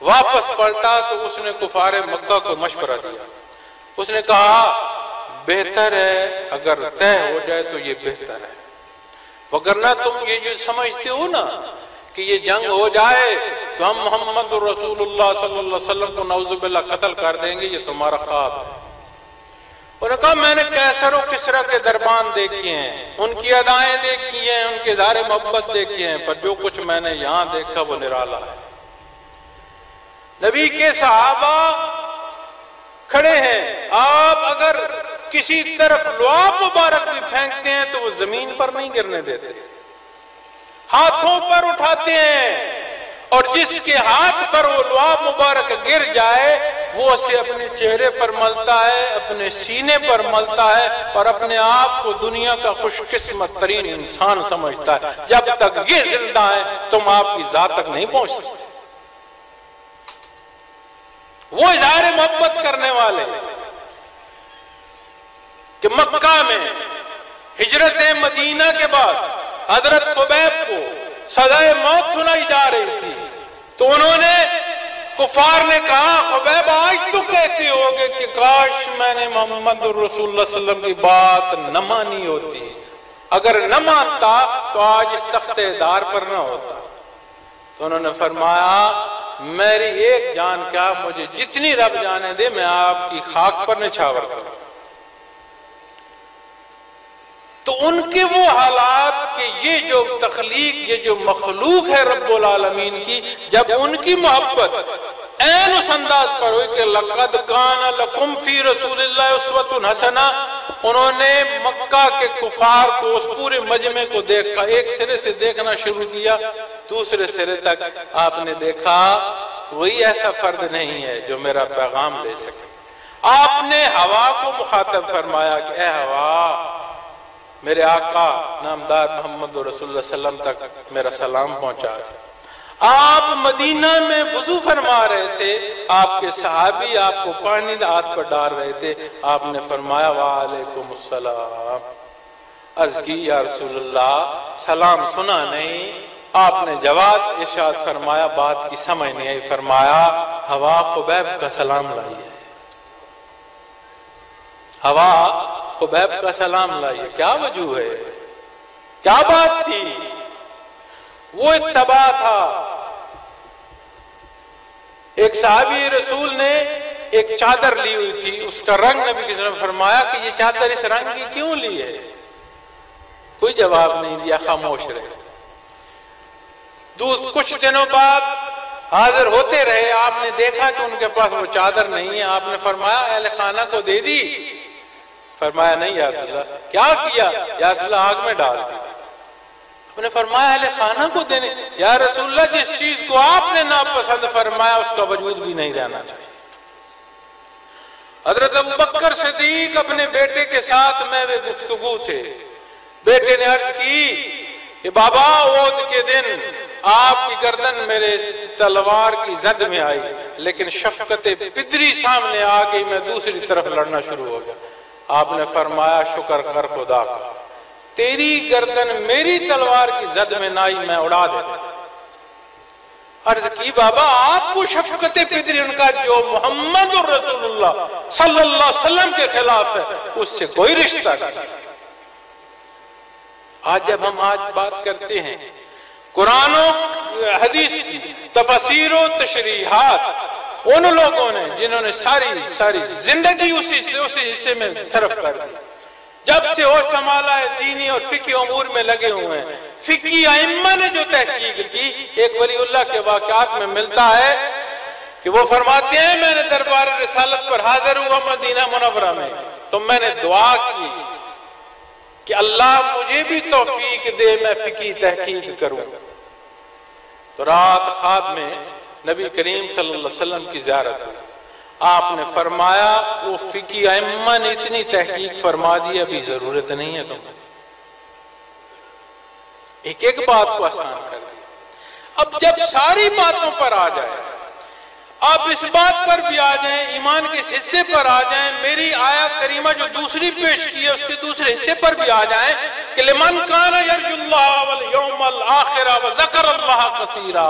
واپس پلٹا تو اس نے کفار مکہ کو مشورہ دیا، اس نے کہا بہتر ہے اگر طے ہو جائے تو یہ بہتر ہے، وگرنہ تم یہ جو سمجھتے ہو نا کہ یہ جنگ ہو جائے تو ہم محمد رسول اللہ صلی اللہ علیہ وسلم کو نعوذ باللہ قتل کر دیں گے، یہ تمہارا خواب ہے۔ انہوں نے کہا میں نے کیسر و کسرا کے دربان دیکھے ہیں، ان کی ادائیں دیکھی ہیں، ان کے اظہار محبت دیکھے ہیں، پر جو کچھ میں نے یہاں دیکھا وہ نرالا ہے۔ نبی کے صحابہ کھڑے ہیں، آپ اگر کسی طرف لعاب مبارک بھی پھینکتے ہیں تو وہ زمین پر نہیں گرنے دیتے، ہاتھوں پر اٹھاتے ہیں، اور جس کے ہاتھ پر وہ لعاب مبارک گر جائے وہ اسے اپنے چہرے پر ملتا ہے، اپنے سینے پر ملتا ہے، اور اپنے آپ کو دنیا کا خوش قسمت ترین انسان سمجھتا ہے۔ جب تک یہ زندہ ہے تم آپ کی ذات تک نہیں پہنچ سکتے۔ وہ اظہار محبت کرنے والے کہ مکہ میں ہجرت مدینہ کے بعد حضرت خبیب کو سزائے موت سنائی جا رہی تھی، تو انہوں نے کفار نے کہا خبیب آج تو کہتے ہوگے کہ کاش میں نے محمد رسول اللہ صلی اللہ علیہ وسلم کی بات نہ مانی ہوتی، اگر نہ مانتا تو آج اس تخت دار پر نہ ہوتا۔ تو انہوں نے فرمایا میری ایک جان کیا، مجھے جتنی رب جانے دے میں آپ کی خاک پر نچھاور کروں۔ تو ان کے وہ حالات کہ یہ جو تخلیق، یہ جو مخلوق ہے رب العالمین کی، جب ان کی محبت عین اس انداز پر ہوئی کہ لَقَدْ كَانَ لَكُمْ فِي رَسُولِ اللَّهِ أُسْوَةٌ حَسَنَةٌ، انہوں نے مکہ کے کفار کو، اس پورے مجمع کو دیکھا، ایک سرے سے دیکھنا شروع کیا، دوسرے سرے تک آپ نے دیکھا کوئی ایسا فرد نہیں ہے جو میرا پیغام لے سکے۔ آپ نے ہوا کو مخاطب فرمایا کہ اے ہوا، میرے آقا نامدار محمد رسول اللہ صلی اللہ علیہ وسلم تک میرا سلام پہنچا۔ آپ مدینہ میں وضو فرما رہے تھے، آپ کے صحابی آپ کو پانی ہاتھ پر ڈال رہے تھے، آپ نے فرمایا وعلیکم السلام۔ عرض کی یا رسول اللہ سلام سنا نہیں؟ آپ نے جواب ارشاد فرمایا، بات کی سمجھ نہیں آئی، فرمایا ہوا خبیب کا سلام لائی ہے، ہوا خبیب کا سلام لائی ہے۔ کیا وجہ ہے؟ کیا بات تھی؟ وہ اتباع تھا۔ ایک صحابی رسول نے ایک چادر لی ہوئی تھی، اس کا رنگ نبی صلی اللہ علیہ وسلم نے فرمایا کہ یہ چادر اس رنگ کی کیوں لی ہے؟ کوئی جواب نہیں دیا، خاموش رہے۔ کچھ دنوں بعد حاضر ہوتے رہے، آپ نے دیکھا کہ ان کے پاس وہ چادر نہیں ہے، آپ نے فرمایا اہل خانہ کو دے دی؟ فرمایا نہیں یا رسول اللہ۔ کیا کیا؟ یا رسول اللہ آگ میں ڈال دی۔ آپ نے فرمایا اہل خانہ کو دینے؟ یا رسول اللہ جس چیز کو آپ نے ناپسند فرمایا اس کا وجود بھی نہیں رہنا چاہیے۔ حضرت ابوبکر صدیق اپنے بیٹے کے ساتھ میں گفتگو تھے، بیٹے نے عرض کی کہ بابا احد کے دن آپ کی گردن میرے تلوار کی زد میں آئی، لیکن شفقت پدری سامنے آ گئی، میں دوسری طرف لڑنا شروع ہو گیا۔ آپ نے فرمایا شکر کر خدا کا، تیری گردن میری تلوار کی زد میں نہ آئی، میں اڑا دیتا۔ عرض کی بابا آپ کو شفقت پدری ان کا جو محمد رسول اللہ صلی اللہ علیہ وسلم کے خلاف ہے اس سے کوئی رشتہ نہیں۔ آج جب ہم بات کرتے ہیں قرآن و حدیث کی تفسیر و تشریحات، ان لوگوں نے جنہوں نے ساری زندگی اسی حصے میں صرف کر دی، جب سے ہوش سنبھالا ہے دینی اور فقہی امور میں لگے ہوئے ہیں۔ فقہی ائمہ نے جو تحقیق کی، ایک ولی اللہ کے واقعات میں ملتا ہے کہ وہ فرماتے ہیں میں نے دربار رسالت پر حاضر ہوا مدینہ منورہ میں، تو میں نے دعا کی کہ اللہ مجھے بھی توفیق دے میں فقہی تحقیق کروں۔ تو رات خواب میں نبی کریم صلی اللہ علیہ وسلم کی زیارت ہوئی، آپ نے فرمایا وہ فقہی ائمہ نے اتنی تحقیق فرما دی، ابھی ضرورت نہیں ہے تمہیں۔ ایک ایک بات کو آسان کر دیا۔ اب جب ساری باتوں پر آ جائے، آپ اس بات پر بھی آ جائیں، ایمان کے اس حصے پر آ جائیں، میری آیت کریمہ جو دوسری پیش کی ہے اس کے دوسرے حصے پر بھی آ جائیں کہ لمن کان یرجو اللہ والیوم الآخر وذکر اللہ کثیرا،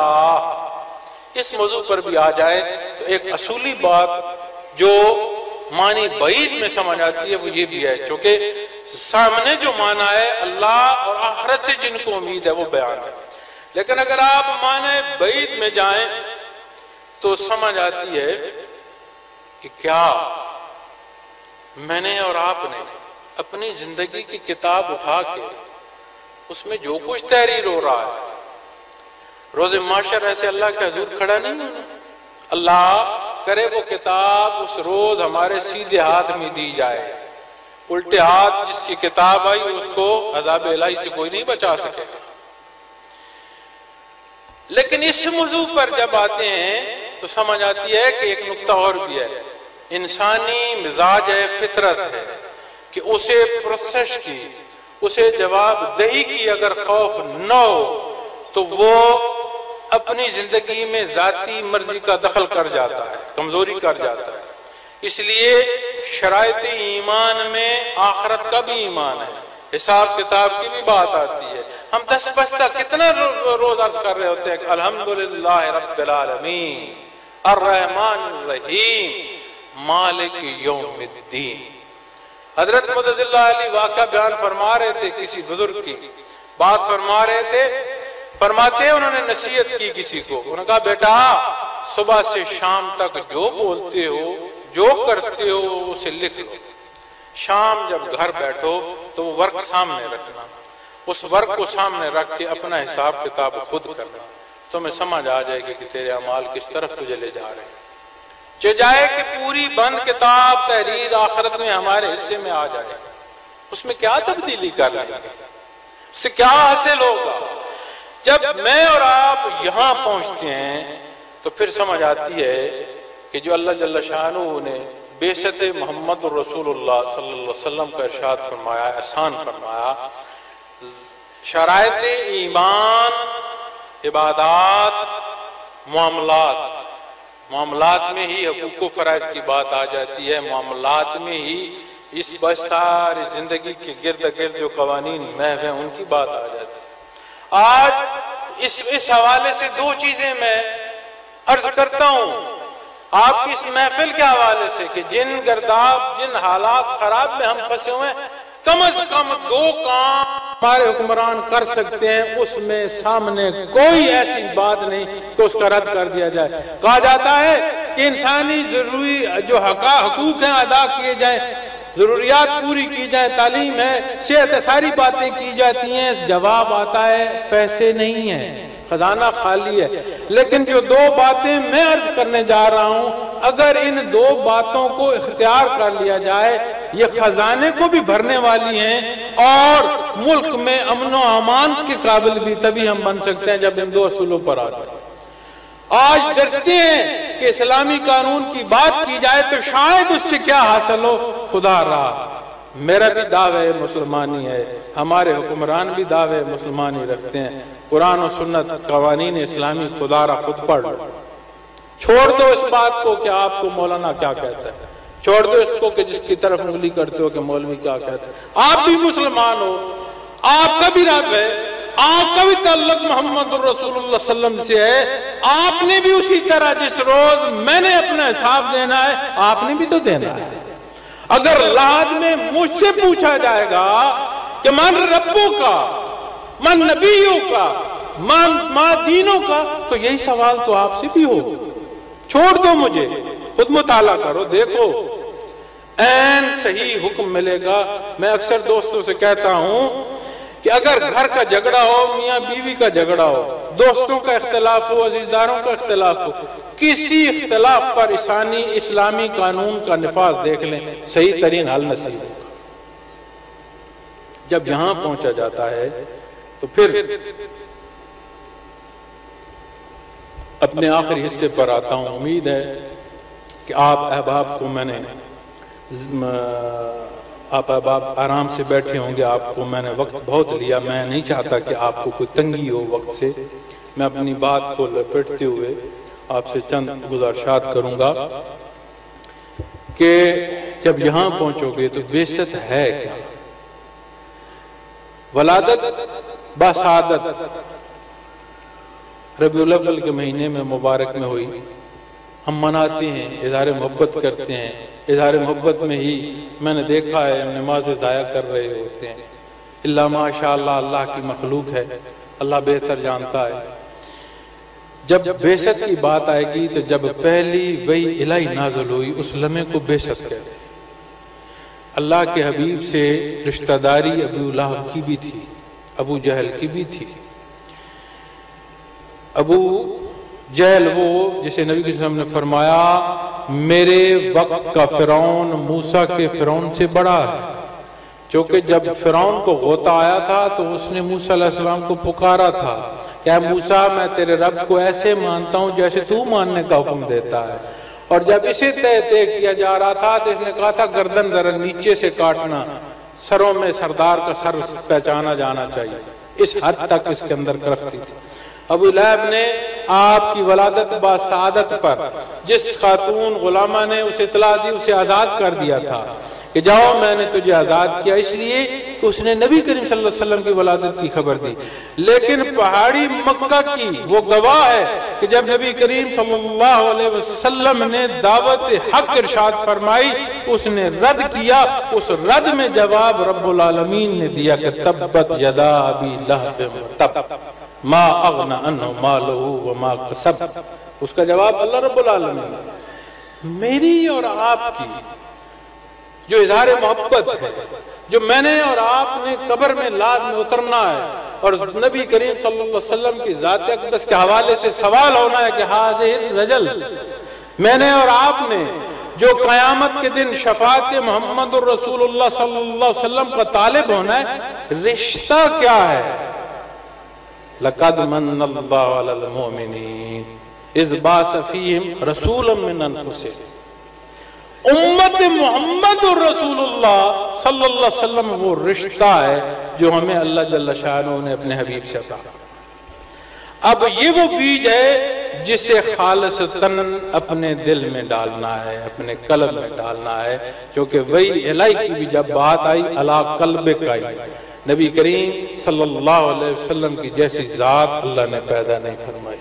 اس موضوع پر بھی آ جائے تو ایک اصولی بات جو معنی بعید میں سمجھ آتی ہے وہ یہ بھی ہے، چونکہ سامنے جو معنی ہے اللہ اور آخرت سے جن کو امید ہے وہ بیان ہے، لیکن اگر آپ معنی بعید میں جائیں تو سمجھ آتی ہے کہ کیا میں نے اور آپ نے اپنی زندگی کی کتاب اٹھا کے اس میں جو کچھ تحریر ہو رہا ہے روز معاشر ایسے اللہ کے حضور کھڑا نہیں ہونا، اللہ کرے وہ کتاب اس روز ہمارے سیدھے ہاتھ میں دی جائے، الٹے ہاتھ جس کی کتاب آئی اس کو عذاب الہی سے کوئی نہیں بچا سکے۔ لیکن اس موضوع پر جب آتے ہیں تو سمجھ آتی ہے کہ ایک نقطہ اور بھی ہے، انسانی مزاج ہے، فطرت ہے کہ اسے پروسیس کی، اسے جواب دہی کی اگر خوف نہ ہو تو وہ اپنی زندگی میں ذاتی مرضی کا دخل کر جاتا ہے، کمزوری کر جاتا ہے۔ اس لیے شرائط ایمان میں آخرت کا بھی ایمان ہے، حساب کتاب کی بھی بات آتی ہے۔ ہم دس بستہ کتنا روز عرض کر رہے ہوتے ہیں کہ الحمدللہ رب العالمین الرحمن الرحیم مالک یوم الدین۔ حضرت مدد اللہ علی واقعہ بیان فرما رہے تھے، کسی بزرگ کی بات فرما رہے تھے، فرماتے ہیں انہوں نے نصیحت کی کسی کو، انہوں نے کہا بیٹا صبح سے شام تک جو بولتے ہو جو کرتے ہو اسے لکھ لو، شام جب گھر بیٹھو تو وہ ورک سامنے رکھنا، اس ورک کو سامنے رکھ کے اپنا حساب کتاب خود کرنا، تمہیں سمجھ آ جائے گی کہ تیرے اعمال کس طرف تجھے لے جا رہے ہیں۔ چاہے کہ پوری بند کتاب تحریر آخرت میں ہمارے حصے میں آ جائے، اس میں کیا تبدیلی کر لیں گے، اس سے کیا حاصل ہوگا؟ جب میں اور آپ یہاں پہنچتے ہیں تو پھر سمجھ آتی ہے کہ جو اللہ جل شانہ نے بعثت محمد رسول اللہ صلی اللہ علیہ وسلم کا ارشاد فرمایا، احسان فرمایا، شرائط ایمان، عبادات، معاملات میں ہی حقوق و فرائض کی بات آ جاتی ہے، معاملات میں ہی اس ساری زندگی کے گرد گرد جو قوانین محو ہیں ان کی بات آ جاتی ہے۔ آج اس حوالے سے دو چیزیں میں عرض کرتا ہوں آپ کی اس محفل کے حوالے سے کہ جن گرداب، جن حالات خراب میں ہم پھنسے ہوئے ہیں، کم از کم دو کام ہمارے حکمران کر سکتے ہیں، اس میں سامنے کوئی ایسی بات نہیں کہ اس کا رد کر دیا جائے۔ کہا جاتا ہے کہ انسانی ضروری جو حقوق ہیں ادا کیے جائیں، ضروریات پوری کی جائیں، تعلیم ہے، صحت ہے، ساری باتیں کی جاتی ہیں، جواب آتا ہے پیسے نہیں ہیں، خزانہ خالی ہے۔ لیکن جو دو باتیں میں عرض کرنے جا رہا ہوں، اگر ان دو باتوں کو اختیار کر لیا جائے، یہ خزانے کو بھی بھرنے والی ہیں اور ملک میں امن و امان کے قابل بھی تبھی ہم بن سکتے ہیں جب ان دو اصولوں پر آ جائیں۔ آج ڈرتے ہیں کہ اسلامی قانون کی بات کی جائے تو شاید اس سے کیا حاصل ہو، خدا رہا۔ میرا بھی دعوی مسلمانی ہے، ہمارے حکمران بھی دعوی مسلمانی رکھتے ہیں۔ قرآن و سنت، قوانین اسلامی خدا رہا خود پڑھ لو۔ چھوڑ دو اس بات کو کہ آپ کو مولانا کیا کہتا ہے، چھوڑ دو اس کو کہ جس کی طرف انگلی کرتے ہو کہ مولوی کیا کہتا ہے۔ آپ بھی مسلمان ہو، آپ کا بھی رب ہے، آپ کا بھی تعلق محمد رسول اللہ صلی اللہ علیہ وسلم سے ہے، آپ نے بھی اسی طرح جس روز میں نے اپنا حساب دینا ہے آپ نے بھی تو دینا ہے۔ اگر لحاظ میں مجھ سے پوچھا جائے گا کہ من ربوں کا، من نبیوں کا، من دینوں کا، تو یہی سوال تو آپ سے بھی ہو۔ چھوڑ دو مجھے، خود مطالعہ کرو، دیکھو عین صحیح حکم ملے گا۔ میں اکثر دوستوں سے کہتا ہوں کہ اگر گھر کا جھگڑا ہو، میاں بیوی کا جھگڑا ہو، دوستوں کا اختلاف ہو، عزیزداروں کا اختلاف ہو، کسی اختلاف پر اسلامی قانون کا نفاذ دیکھ لیں، صحیح ترین حل نصیب ہوگا۔ جب یہاں پہنچا جاتا ہے تو پھر اپنے آخری حصے پر آتا ہوں۔ امید ہے کہ آپ احباب کو میں نے آپ احباب آرام سے بیٹھے ہوں گے، آپ کو میں نے وقت بہت لیا، میں نہیں چاہتا کہ آپ کو کوئی تنگی ہو وقت سے۔ میں اپنی بات کو لپٹتے ہوئے آپ سے چند گزارشات کروں گا کہ جب یہاں پہنچو گے تو بعثت ہے کیا؟ ولادت بسعادت ربیع الاول کے مہینے میں مبارک میں ہوئی، ہم مناتے ہیں، اظہار محبت کرتے ہیں۔ اظہار محبت میں ہی میں نے دیکھا ہے ہم نمازیں ضائع کر رہے ہوتے ہیں۔ اللہ ماشاءاللہ، اللہ کی مخلوق ہے، اللہ بہتر جانتا ہے۔ جب بعثت کی بات آئے گی تو جب پہلی وحی الہی نازل ہوئی اس لمحے کو بعثت کہتے ہیں۔ اللہ کے حبیب سے رشتہ داری ابو لہب کی بھی تھی، ابو جہل کی بھی تھی۔ ابو جہل وہ جسے نبی صلی اللہ علیہ وسلم نے فرمایا میرے وقت کا فرعون موسیٰ کے فرعون سے بڑا ہے، چونکہ جب فرعون کو غوطہ آیا تھا تو اس نے موسیٰ علیہ السلام کو پکارا تھا کہ اے موسیٰ میں تیرے رب کو ایسے مانتا ہوں جیسے تو ماننے کا حکم دیتا ہے، اور جب اسے طے کیا جا رہا تھا تو اس نے کہا تھا گردن ذرا نیچے سے کاٹنا، سروں میں سردار کا سر پہچانا جانا چاہیے، اس حد تک اس کے اندر کرختی تھی۔ ابو لہب نے آپ کی ولادت بسعادت پر جس خاتون غلامہ نے اسے اطلاع دی اسے آزاد کر دیا تھا کہ جاؤ میں نے تجھے آزاد کیا، اس لیے کہ اس نے نبی کریم صلی اللہ علیہ وسلم کی ولادت کی خبر دی۔ لیکن پہاڑی مکہ کی وہ گواہ ہے کہ جب نبی کریم صلی اللہ علیہ وسلم نے دعوت حق ارشاد فرمائی اس نے رد کیا، اس رد میں جواب رب العالمین نے دیا کہ تبت یدا ابی لہب وتب ما اغنى عنه ماله وما کسب۔ اس کا جواب اللہ رب العالمین میری اور آپ کی جو اظہار محبت ہے، جو میں نے اور آپ نے قبر میں لاد میں اترنا ہے اور نبی کریم صلی اللہ علیہ وسلم کی ذات اقدس کے حوالے سے سوال ہونا ہے کہ حاضر رجل میں نے اور آپ نے جو قیامت کے دن شفاعت محمد الرسول اللہ صلی اللہ علیہ وسلم کا طالب ہونا ہے، رشتہ کیا ہے؟ لَقَدْ مَنَّ اللَّهُ عَلَى الْمُؤْمِنِينَ إِذْ بَعَثَ فِيهِمْ رَسُولًا مِّنْ أَنفُسِهِمْ۔ امت محمد رسول اللہ صلی اللہ علیہ وسلم وہ رشتہ ہے جو ہمیں اللہ جل شانہ نے اپنے حبیب سے عطا کیا۔ اب یہ وہ بیج ہے جسے خالصتاً اپنے دل میں ڈالنا ہے، اپنے قلب میں ڈالنا ہے، کیونکہ وہی الہی کی بھی جب بات آئی علی قلبک آئی، نبی کریم صلی اللہ علیہ وسلم کی جیسی ذات اللہ نے پیدا نہیں فرمائی۔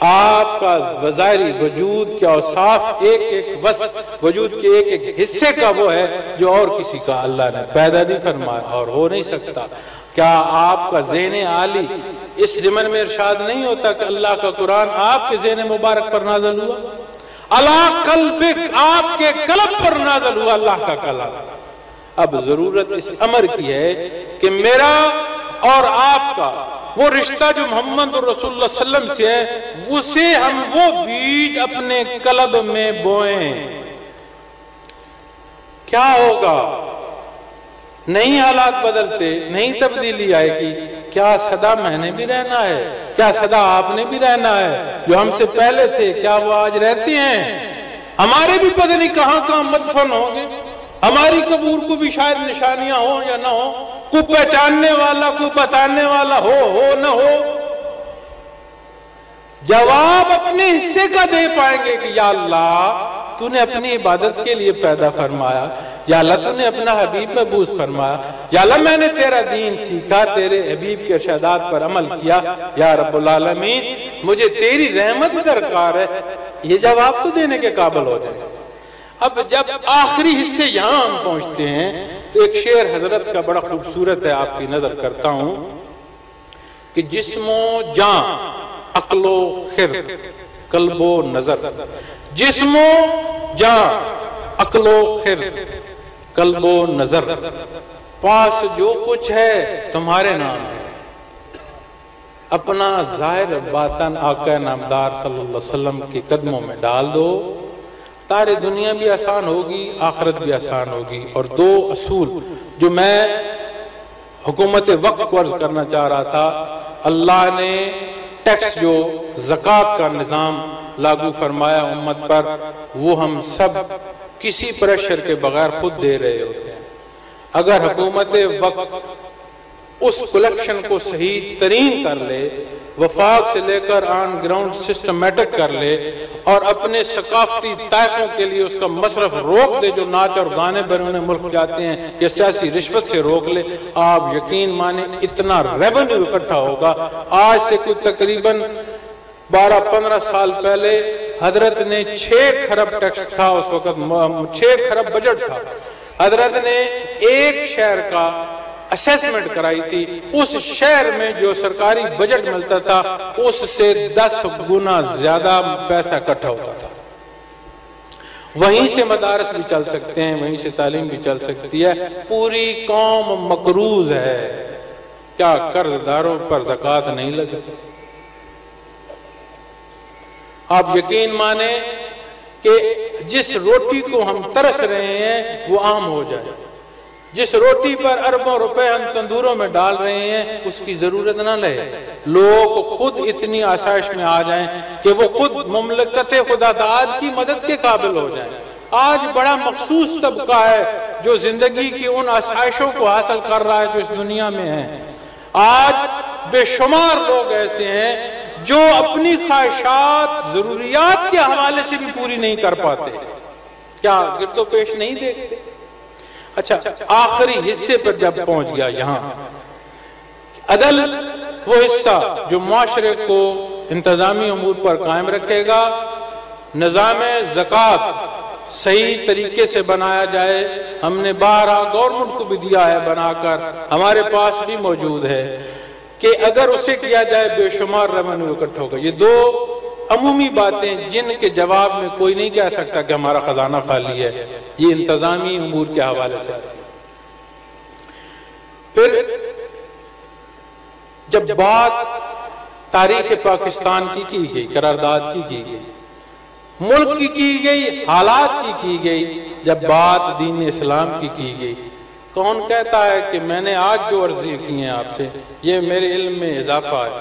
آپ کا ظاہری وجود کے اوصاف ایک ایک وصف وجود کے ایک ایک حصے کا وہ ہے جو اور کسی کا اللہ نے پیدا نہیں فرمایا اور ہو نہیں سکتا۔ کیا آپ کا ذہن عالی اس ضمن میں ارشاد نہیں ہوتا کہ اللہ کا قرآن آپ کے ذہن مبارک پر نازل ہوا؟ علی قلبک، آپ کے قلب پر نازل ہوا اللہ کا کلام۔ اب ضرورت اس امر کی ہے کہ میرا اور آپ کا وہ رشتہ جو محمد رسول اللہ صلی اللہ علیہ وسلم سے ہے، اسے ہم وہ بیج اپنے قلب میں بوئیں۔ کیا ہوگا؟ نہیں حالات بدلتے، نہیں تبدیلی آئے گی۔ کیا سدا میں نے بھی رہنا ہے؟ کیا سدا آپ نے بھی رہنا ہے؟ جو ہم سے پہلے تھے کیا وہ آج رہتے ہیں؟ ہمارے بھی پتہ نہیں کہاں کہاں مدفن ہوں گے، ہماری قبور کو بھی شاید نشانیاں ہوں یا نہ ہو، کوئی پہچاننے والا کوئی بتانے والا ہو نہ ہو۔ جواب اپنے حصے کا دے پائیں گے کہ یا اللہ تو نے اپنی عبادت کے لیے پیدا فرمایا، یا اللہ تو نے اپنا حبیب محبوس فرمایا، یا اللہ میں نے تیرا دین سیکھا، تیرے حبیب کے ارشادات پر عمل کیا، یا رب العالمین مجھے تیری رحمت درکار ہے۔ یہ جواب تو دینے کے قابل ہو جائے۔ اب جب آخری حصے یہاں ہم پہنچتے ہیں تو ایک شعر حضرت کا بڑا خوبصورت ہے، آپ کی نظر کرتا ہوں کہ جسم و جان عقل و خرد قلب و نظر، جسم و جان عقل و خرد قلب و نظر، پاس جو کچھ ہے تمہارے نام ہے، اپنا ظاہر باطن آقا نامدار صلی اللہ علیہ وسلم کے قدموں میں ڈال دو، ساری دنیا بھی آسان ہوگی، آخرت بھی آسان ہوگی۔ اور دو اصول جو میں حکومت وقت کو عرض کرنا چاہ رہا تھا، اللہ نے ٹیکس جو زکوٰۃ کا نظام لاگو فرمایا امت پر، وہ ہم سب کسی پریشر کے بغیر خود دے رہے ہوتے ہیں۔ اگر حکومت وقت اس کلیکشن کو صحیح ترین کر لے، وفاق سے لے کر آن گراؤنڈ سسٹمیٹک کر لے، اور اپنے ثقافتی طائفوں کے لیے اس کا مصرف روک دے جو ناچ اور گانے بیرون ملک جاتے ہیں، یا سیاسی رشوت سے روک لے، آپ یقین مانیں اتنا ریونیو اکٹھا ہوگا۔ آج سے کوئی تقریباً 12-15 سال پہلے حضرت نے 6 کھرب ٹیکس تھا، اس وقت 6 کھرب بجٹ تھا، حضرت نے ایک شہر کا اسیسمنٹ کرائی تھی، اس شہر میں جو سرکاری بجٹ ملتا تھا اس سے 10 گنا زیادہ پیسہ اکٹھا ہوتا تھا۔ وہیں سے مدارس بھی چل سکتے ہیں، وہیں سے تعلیم بھی چل سکتی ہے۔ پوری قوم مقروض ہے، کیا قرض داروں پر زکوٰۃ نہیں لگتی؟ آپ یقین مانیں کہ جس روٹی کو ہم ترس رہے ہیں وہ عام ہو جائے، جس روٹی پر اربوں روپے ہم تندوروں میں ڈال رہے ہیں اس کی ضرورت نہ لے، لوگ خود اتنی آسائش میں آ جائیں کہ وہ خود مملکت خدا داد کی مدد کے قابل ہو جائیں۔ آج بڑا مخصوص طبقہ ہے جو زندگی کی ان آسائشوں کو حاصل کر رہا ہے جو اس دنیا میں ہیں۔ آج بے شمار لوگ ایسے ہیں جو اپنی خواہشات ضروریات کے حوالے سے بھی پوری نہیں کر پاتے۔ کیا گرد و پیش نہیں دیکھتے؟ اچھا، آخری حصے پر جب پہنچ گیا یہاں، عدل وہ حصہ جو معاشرے کو انتظامی امور پر قائم رکھے گا، نظام زکوٰۃ صحیح طریقے سے بنایا جائے۔ ہم نے 12 گورنمنٹ کو بھی دیا ہے بنا کر، ہمارے پاس بھی موجود ہے کہ اگر اسے کیا جائے بے شمار ریونیو اکٹھا ہوگا۔ یہ 2 عمومی باتیں جن کے جواب میں کوئی نہیں کہہ سکتا کہ ہمارا خزانہ خالی ہے، یہ انتظامی امور کے حوالے سے آتی ہے۔ پھر جب بات تاریخ پاکستان کی گئی، قرارداد کی گئی، ملک کی گئی، حالات کی گئی، جب بات دین اسلام کی گئی، کون کہتا ہے کہ میں نے آج جو عرضی کی ہیں آپ سے یہ میرے علم میں اضافہ ہے؟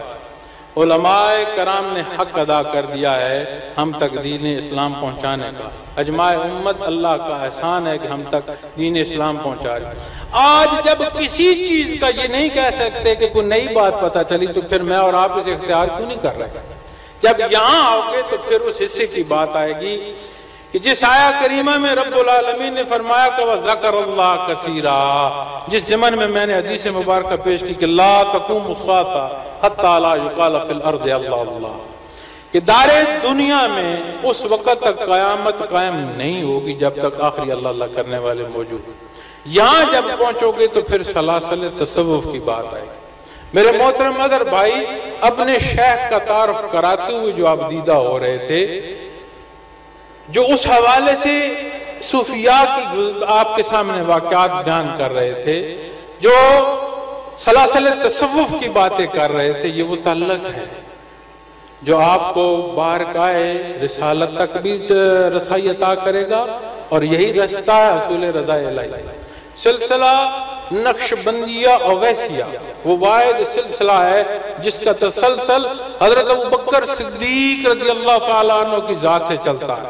علماء کرام نے حق ادا کر دیا ہے ہم تک دین اسلام پہنچانے کا۔ اجماع امت اللہ کا احسان ہے کہ ہم تک دین اسلام پہنچا رہے۔ آج جب کسی چیز کا یہ نہیں کہہ سکتے کہ کوئی نئی بات پتہ چلی تو پھر میں اور آپ اسے اختیار کیوں نہیں کر رہے؟ جب یہاں آؤ گے تو پھر اس حصے کی بات آئے گی کہ جس آیہ کریمہ میں رب العالمین نے فرمایا کہ وَذَكَرَ اللَّهَ كَثِيرًا، جس ضمن میں میں نے حدیث مبارکہ پیش کی کہ لا تقوم الساعة حتى لا يقال في الارض اللہ اللہ، کہ دار دنیا میں اس وقت تک قیامت قائم نہیں ہوگی جب تک آخری اللہ اللہ کرنے والے موجود ہیں۔ یہاں جب پہنچو گے تو پھر سلاسل تصوف کی بات آئے گی۔ میرے محترم مدر بھائی، اپنے شیخ کا تعارف کراتے ہوئے جو آپ دیدہ ہو رہے تھے، جو اس حوالے سے صوفیاء کی آپ کے سامنے واقعات بیان کر رہے تھے، جو سلاسل تصوف کی باتیں کر رہے تھے، یہ وہ تعلق ہے جو آپ کو بارگاہ رسالت تک بھی رسائی عطا کرے گا، اور یہی رستہ ہے حصول رضا الہی۔ سلسلہ نقشبندیہ اویسیہ وہ واحد سلسلہ ہے جس کا تسلسل حضرت ابوبکر صدیق رضی اللہ تعالیٰ عنہ کی ذات سے چلتا ہے۔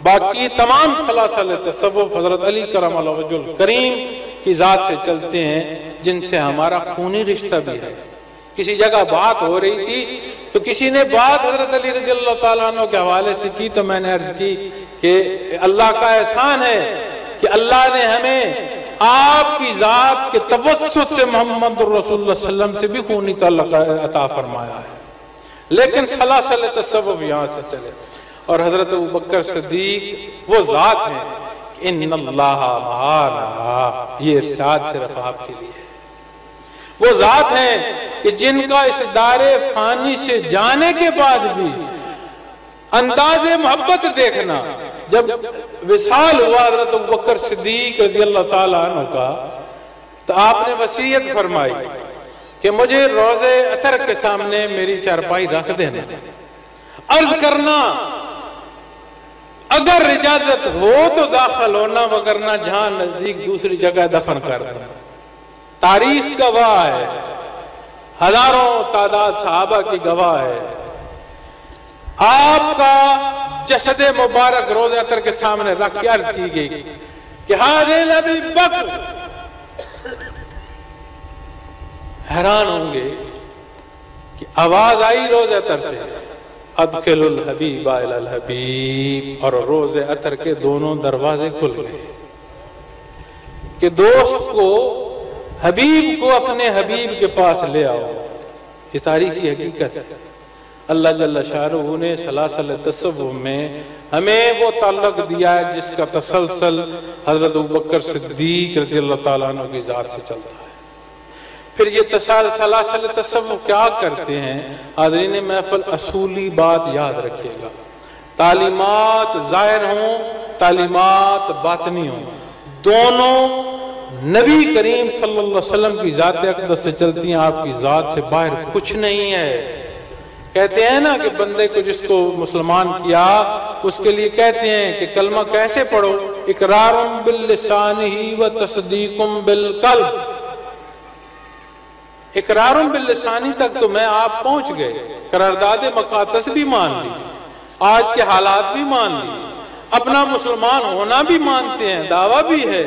باقی تمام سلاسل تصوف حضرت علی کرم اللہ وجہ الکریم کی ذات سے چلتے ہیں، جن سے ہمارا خونی رشتہ بھی ہے۔ کسی جگہ بات ہو رہی تھی تو کسی نے بات حضرت علی رضی اللہ تعالیٰ عنہ کے حوالے سے کی، تو میں نے عرض کی کہ اللہ کا احسان ہے کہ اللہ نے ہمیں آپ کی ذات کے توسط سے محمد رسول اللہ صلی اللہ علیہ وسلم سے بھی خونی تعلق عطا فرمایا ہے، لیکن سلاسل تصوف یہاں سے چلے۔ اور حضرت ابوبکر صدیق وہ ذات ہیں کہ ان اللہ معانا، یہ ارشاد صرف آپ کے لیے ہے۔ وہ ذات ہیں کہ جن کا اس دار فانی سے جانے کے بعد بھی انداز محبت دیکھنا، جب وصال ہوا حضرت ابوبکر صدیق رضی اللہ تعالیٰ عنہ کا، تو آپ نے وصیت فرمائی کہ مجھے روضہ عطر کے سامنے میری چارپائی رکھ دینا، عرض کرنا اگر اجازت ہو تو داخل ہونا، وگرنہ جہاں نزدیک دوسری جگہ دفن کر دینا۔ تاریخ گواہ ہے، ہزاروں تعداد صحابہ کی گواہ ہے۔ آپ کا جسد مبارک روضہ عطر کے سامنے رکھ کے عرض کی گئی کہ حاضر ابی بکر، حیران ہوں گے کہ آواز آئی روضہ عطر سے، ادخل الحبیب الی الحبیب، اور روضہ عطر کے دونوں دروازے کھل گئے کہ دوست کو، حبیب کو اپنے حبیب کے پاس لے آؤ۔ یہ تاریخی حقیقت ہے۔ اللہ جل شانہ نے سلاسل تصوف میں ہمیں وہ تعلق دیا ہے جس کا تسلسل حضرت ابوبکر صدیق رضی اللہ تعالیٰ عنہ کی ذات سے چلتا ہے۔ پھر یہ سلاسل تصوف کیا کرتے ہیں؟ حاضرین محفل، اصولی بات یاد رکھیے گا، تعلیمات ظاہر ہوں، تعلیمات باطنی ہوں، دونوں نبی کریم صلی اللہ علیہ وسلم کی ذات اقدس سے چلتی ہیں، آپ کی ذات سے باہر کچھ نہیں ہے۔ کہتے ہیں نا کہ بندے کو جس کو مسلمان کیا اس کے لیے کہتے ہیں کہ کلمہ کیسے پڑھو، اقرار باللسانہ و تصدیق بالقلب۔ اقرار باللسانی تک تو میں آپ پہنچ گئے، قرارداد مقاطس بھی مان لی، آج کے حالات بھی مان لی، اپنا مسلمان ہونا بھی مانتے ہیں، دعویٰ بھی ہے،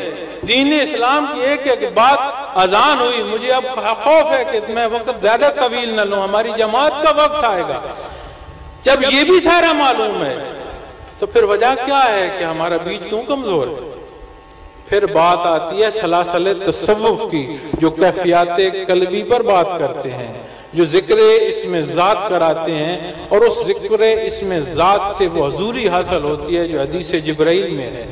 دین اسلام کی ایک ایک بات اذان ہوئی۔ مجھے اب خوف ہے کہ میں وقت زیادہ طویل نہ لوں، ہماری جماعت کا وقت آئے گا۔ جب یہ بھی سارا معلوم ہے تو پھر وجہ کیا ہے کہ ہمارا بیج کیوں کمزور ہے؟ پھر بات آتی ہے سلاسل تصوف کی، جو کیفیات قلبی پر بات کرتے ہیں، جو ذکر اسم ذات کراتے ہیں، اور اس ذکر اسم ذات سے وہ حضوری حاصل ہوتی ہے جو حدیث جبرائیل میں ہے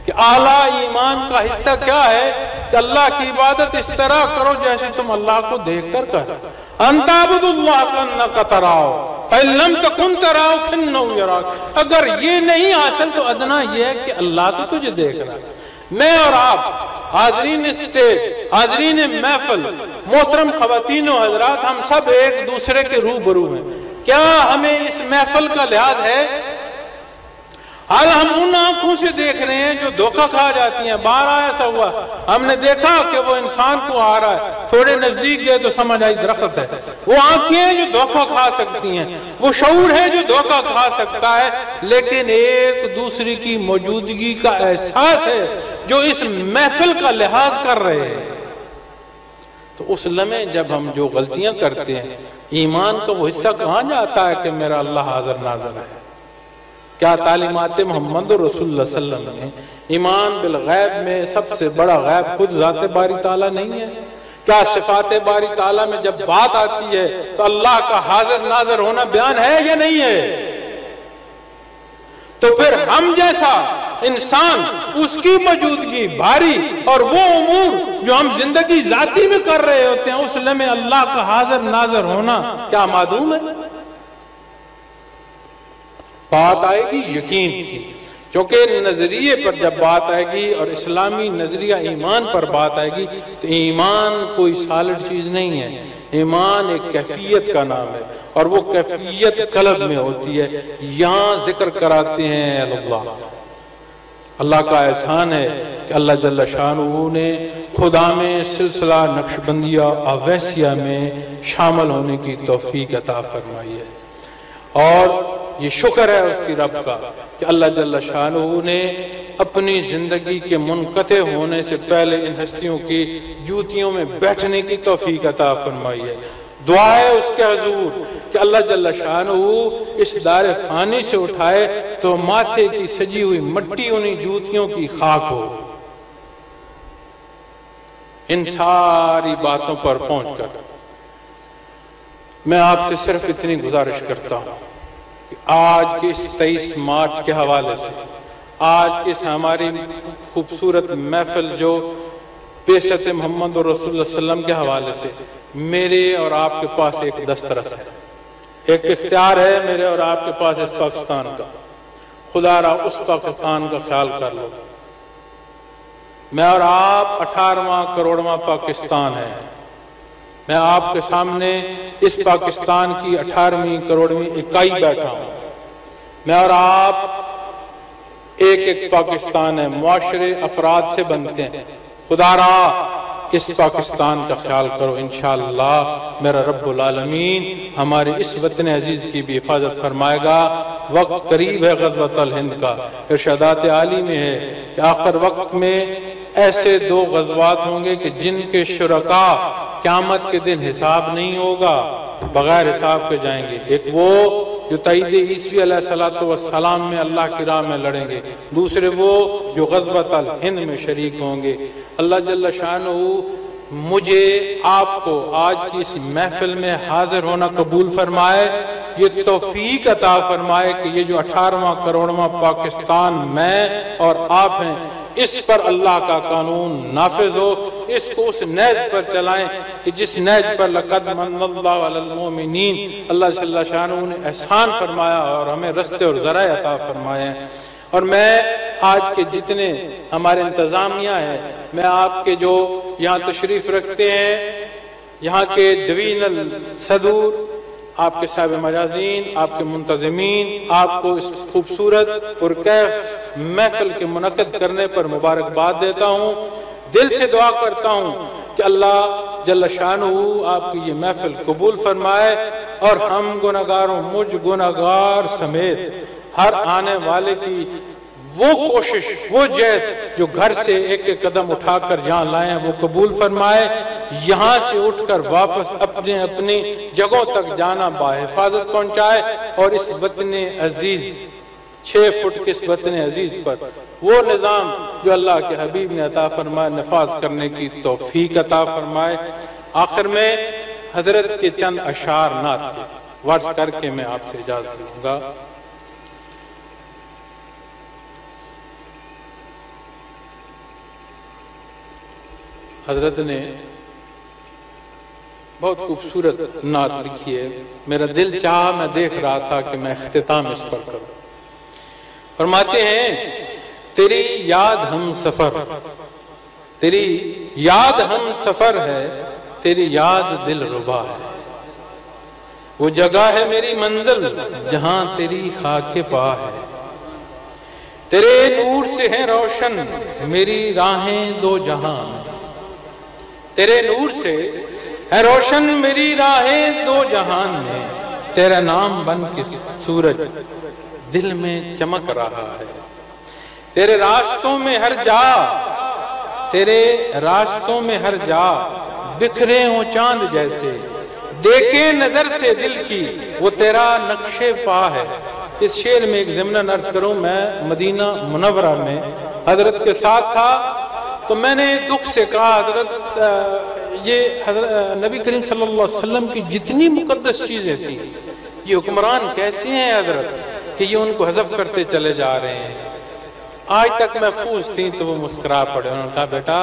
کہ اعلیٰ ایمان کا حصہ کیا ہے کہ اللہ کی عبادت اس طرح کرو جیسے تم اللہ کو دیکھ کر کرو۔ انت عبد اللہ کانک تراہ فإن لم تکن تراہ فإنہ یراک۔ اگر یہ نہیں حاصل تو ادنا یہ ہے کہ اللہ تو تجھے دیکھ رہا ہے۔ میں اور آپ حاضرین اسٹیج، حاضرین محفل، محترم خواتین و حضرات، ہم سب ایک دوسرے کے روبرو ہیں۔ کیا ہمیں اس محفل کا لحاظ ہے؟ حال ہم ان آنکھوں سے دیکھ رہے ہیں جو دھوکہ کھا جاتی ہیں. باہر ایسا ہوا ہم نے دیکھا کہ وہ انسان کو آ رہا ہے, تھوڑے نزدیک گئے تو سمجھ آئی درخت ہے. وہ آنکھیں ہیں جو دھوکہ کھا سکتی ہیں, وہ شعور ہے جو دھوکہ کھا سکتا ہے, لیکن ایک دوسرے کی موجودگی کا احساس ہے جو اس محفل کا لحاظ کر رہے ہیں. تو اس لمحے جب ہم جو غلطیاں کرتے ہیں, ایمان کا وہ حصہ کہاں جاتا ہے کہ میرا اللہ حاضر ناظر ہے؟ کیا تعلیمات محمد رسول اللہ صلی اللہ علیہ وسلم میں ایمان بالغیب میں سب سے بڑا غیب خود ذات باری تعالیٰ نہیں ہے؟ کیا صفات باری تعالیٰ میں جب بات آتی ہے تو اللہ کا حاضر ناظر ہونا بیان ہے یا نہیں ہے؟ تو پھر ہم جیسا انسان اس کی موجودگی بھاری اور وہ امور جو ہم زندگی ذاتی میں کر رہے ہوتے ہیں, اس لمحے اللہ کا حاضر ناظر ہونا کیا معدوم ہے؟ بات آئے گی یقین کی, کیونکہ نظریے پر جب بات آئے گی اور اسلامی نظریہ ایمان پر بات آئے گی تو ایمان کوئی سالڈ چیز نہیں ہے. ایمان ایک کیفیت کا نام ہے اور وہ کیفیت قلب میں ہوتی ہے. یہاں ذکر کراتے ہیں اللہ کا احسان ہے کہ اللہ جل شانہ نے خدا میں سلسلہ نقشبندیہ اویسیہ میں شامل ہونے کی توفیق عطا فرمائی ہے. اور یہ شکر ہے اس کی رب کا کہ اللہ جل شانہ نے اپنی زندگی کے منقطع ہونے سے پہلے ان ہستیوں کی جوتیوں میں بیٹھنے کی توفیق عطا فرمائی ہے. دعا ہے اس کے حضور کہ اللہ جل شانہ اس دار فانی سے اٹھائے تو ماتھے کی سجی ہوئی مٹی انہی جوتیوں کی خاک ہو. ان ساری باتوں پر پہنچ کر میں آپ سے صرف اتنی گزارش کرتا ہوں کہ آج کے اس 23 مارچ کے حوالے سے, آج کے اس ہماری خوبصورت محفل جو بعثت محمد رسول اللہ صلی اللہ علیہ وسلم کے حوالے سے, میرے اور آپ کے پاس ایک دسترس ہے, ایک اختیار ہے میرے اور آپ کے پاس اس پاکستان کا. خدا را اس پاکستان کا خیال کر لو. میں اور آپ 18واں کروڑواں پاکستان ہے. میں آپ کے سامنے اس پاکستان کی 18ویں کروڑویں اکائی بیٹھا ہوں. میں اور آپ ایک ایک پاکستان ہے, معاشرے افراد سے بنتے ہیں. خدا را اس پاکستان کا خیال کرو. انشاءاللہ میرا رب العالمین ہمارے اس وطن عزیز کی بھی حفاظت فرمائے گا. وقت قریب ہے غزوۃ الہند کا. ارشادات عالی میں ہے کہ آخر وقت میں ایسے 2 غزوات ہوں گے کہ جن کے شرکاء قیامت کے دن حساب نہیں ہوگا, بغیر حساب کے جائیں گے. ایک وہ جو تائید عیسوی علیہ السلام میں اللہ کی راہ میں لڑیں گے, دوسرے وہ جو غزوۃ الہند میں شریک ہوں گے. اللہ جل شانہ مجھے آپ کو آج کی اس محفل میں حاضر ہونا قبول فرمائے, یہ توفیق عطا فرمائے کہ یہ جو 18واں کروڑواں پاکستان میں اور آپ ہیں, اس پر اللہ کا قانون نافذ ہو. اس کو اس نہج پر چلائیں کہ جس نہج پر لقد من اللہ علی المؤمنین اللہ جل شانہ نے احسان فرمایا اور ہمیں رستے اور ذرائع عطا فرمائے. اور میں آج کے جتنے ہمارے انتظامیہ ہیں, میں آپ کے جو یہاں تشریف رکھتے ہیں, یہاں کے دوین الصدور, آپ کے صاحب مجازین, آپ کے منتظمین, آپ کو اس خوبصورت پرکیف محفل کے منعقد کرنے پر مبارکباد دیتا ہوں. دل سے دعا کرتا ہوں کہ اللہ جل شانہ آپ کی یہ محفل قبول فرمائے اور ہم گناہگاروں, مجھ گناہگار سمیت ہر آنے والے کی وہ کوشش, وہ جہد جو گھر سے ایک ایک قدم اٹھا کر یہاں لائے ہیں وہ قبول فرمائے. یہاں سے اٹھ کر واپس اپنی جگہوں تک جانا باحفاظت پہنچائے اور اس وطن عزیز 6 فٹ کے اس وطن عزیز پر وہ نظام جو اللہ کے حبیب نے عطا فرمائے نفاذ کرنے کی توفیق عطا فرمائے. آخر میں حضرت کے چند اشعار نعت کے ورث کر کے میں آپ سے اجازت لوں گا. حضرت نے بہت خوبصورت نعت لکھی ہے. میرا دل چاہا, میں دیکھ رہا تھا کہ میں اختتام اس پر کروں. فرماتے ہیں تیری یاد ہم سفر, تیری یاد ہم سفر ہے, تیری یاد دل ربا ہے. وہ جگہ ہے میری منزل جہاں تیری خاک پا ہے. تیرے نور سے ہیں روشن میری راہیں دو جہاں میں، تیرے نور سے ہے روشن میری راہیں دو جہان میں، تیرا نام بن کے سورج دل میں چمک رہا ہے، تیرے راستوں میں ہر جا، تیرے راستوں میں ہر جا بکھرے ہوں چاند جیسے، دیکھے نظر سے دل کی وہ تیرا نقش پا ہے۔ اس شعر میں ایک ضمن عرض کروں، میں مدینہ منورہ میں حضرت کے ساتھ تھا تو میں نے دکھ سے کہا حضرت یہ نبی کریم صلی اللہ علیہ وسلم کی جتنی مقدس چیزیں تھیں یہ حکمران کیسے ہیں حضرت کہ یہ ان کو حذف کرتے چلے جا رہے ہیں، آج تک محفوظ تھیں۔ تو وہ مسکرا پڑے، انہوں نے کہا بیٹا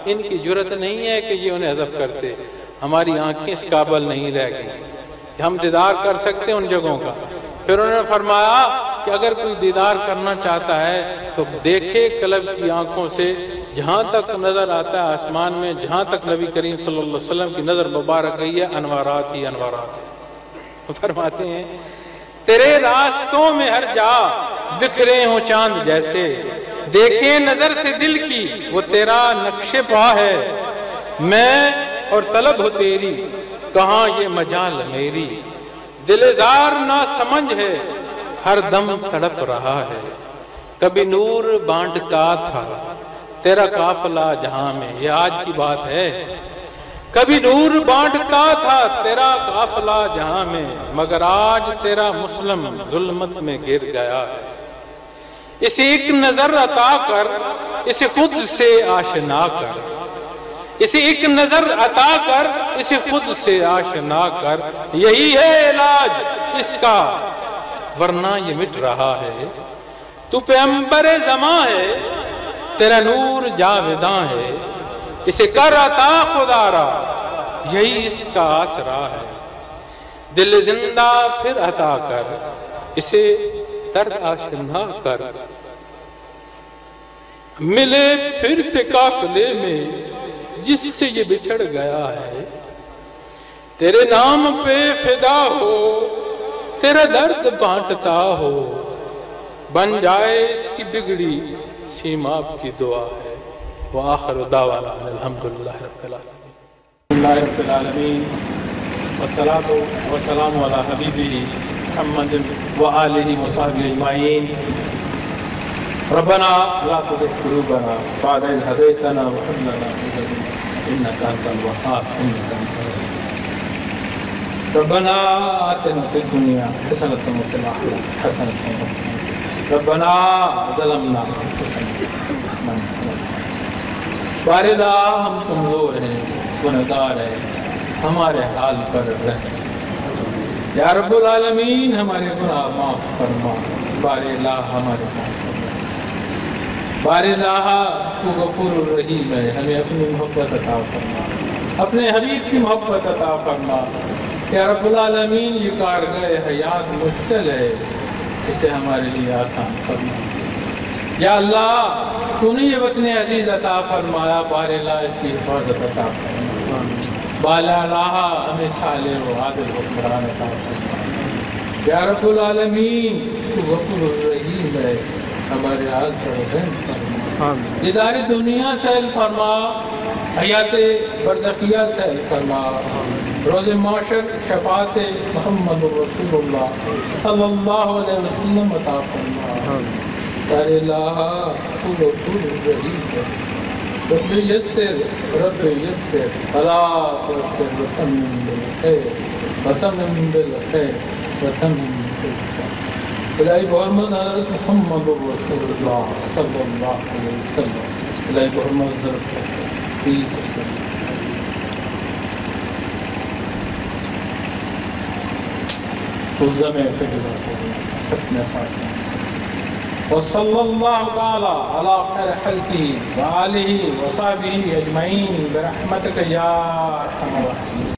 ان کی جرت نہیں ہے کہ یہ انہیں حذف کرتے، ہماری آنکھیں اس قابل نہیں رہ گئی کہ ہم دیدار کر سکتے ہیں ان جگہوں کا۔ پھر انہوں نے فرمایا کہ اگر کوئی دیدار کرنا چاہتا ہے تو دیکھے قلب کی آنکھوں سے، جہاں تک نظر آتا ہے آسمان میں، جہاں تک نبی کریم صلی اللہ علیہ وسلم کی نظر مبارک گئی ہے، انوارات ہی انوارات ہیں۔ فرماتے ہیں تیرے راستوں میں ہر جا بکھرے ہوں چاند جیسے، دیکھے نظر سے دل کی وہ تیرا نقش پا ہے، میں اور طلب ہو تیری کہاں یہ مجال میری، دل زار نہ سمجھ ہے ہر دم تڑپ رہا ہے، کبھی نور بانٹتا تھا تیرا قافلہ جہاں میں، یہ آج کی بات ہے، کبھی نور بانٹتا تھا تیرا قافلہ جہاں میں، مگر آج تیرا مسلم ظلمت میں گر گیا ہے، اسے ایک نظر عطا کر اسے خود سے آشنا کر، اسے ایک نظر عطا کر اسے خود سے آشنا کر، یہی ہے علاج اس کا ورنہ یہ مٹ رہا ہے، تو پیغمبر زماں ہے تیرا نور جاویداں ہے، اسے کر عطا خدا را یہی اس کا آسرا ہے، دل زندہ پھر عطا کر اسے درد آشنا کر، ملے پھر سے قافلے میں جس سے یہ بچھڑ گیا ہے، تیرے نام پہ فدا ہو تیرا درد بانٹتا ہو، بن جائے اس کی بگڑی سیم آپ کی دعا ہے، وآخر دعوانا الحمدللہ رب العالمین، والصلاة والسلام علی حبیبہ محمد وآلہ وصحبہ اجمعین۔ ربنا لا تزغ قلوبنا بعد إذ هديتنا وهب لنا من لدنك إنك أنت الوهاب إنك أنت الوهاب، ربنا آتنا في الدنيا حسنة وفي الآخرة حسنة ربنا ظلمنا أنفسنا، باردا ہم کمزور ہیں گنہگار ہیں، ہمارے حال پر رحم، یا رب العالمین ہمارے گناہ معاف فرما، بار الہ ہمارے معاف فرما، بار الہ تو غفور الرحیم ہے، ہمیں اپنی محبت عطا فرما، اپنے حبیب کی محبت عطا فرما، یا رب العالمین یہ کارگاہ حیات مشکل ہے، اسے ہمارے لیے آسان فرما، یا اللہ تو نے یہ وطن عزیز عطا فرمایا، بار الہ اس کی حفاظت عطا فرما، بالا الہ ہمیں صالح و عادل حکمران عطا فرما، یا رب العالمین تو غفور الرحیم ہے، ہمارے حال پر رحم فرما، دیدار دنیا سہل فرما، حیات برزخیہ سہل فرما، روز معاشر شفاعت محمد رسول اللہ صلی اللہ علیہ وسلم عطا فرما، یا الہ تو غفور الرحیم ہے، رب یسر فلا تؤثر وتمم بالخیر وتمم بالخیر وتمم بالخیر، الہی محمد حضرت محمد رسول اللہ صلی اللہ علیہ وسلم، الہی محمد حضرت حضم فکر ختم خاتم، وصلی اللہ تعالی علی خیر خلقہ وآلہ وصحبہ اجمعین برحمتک یا ارحم الراحمین۔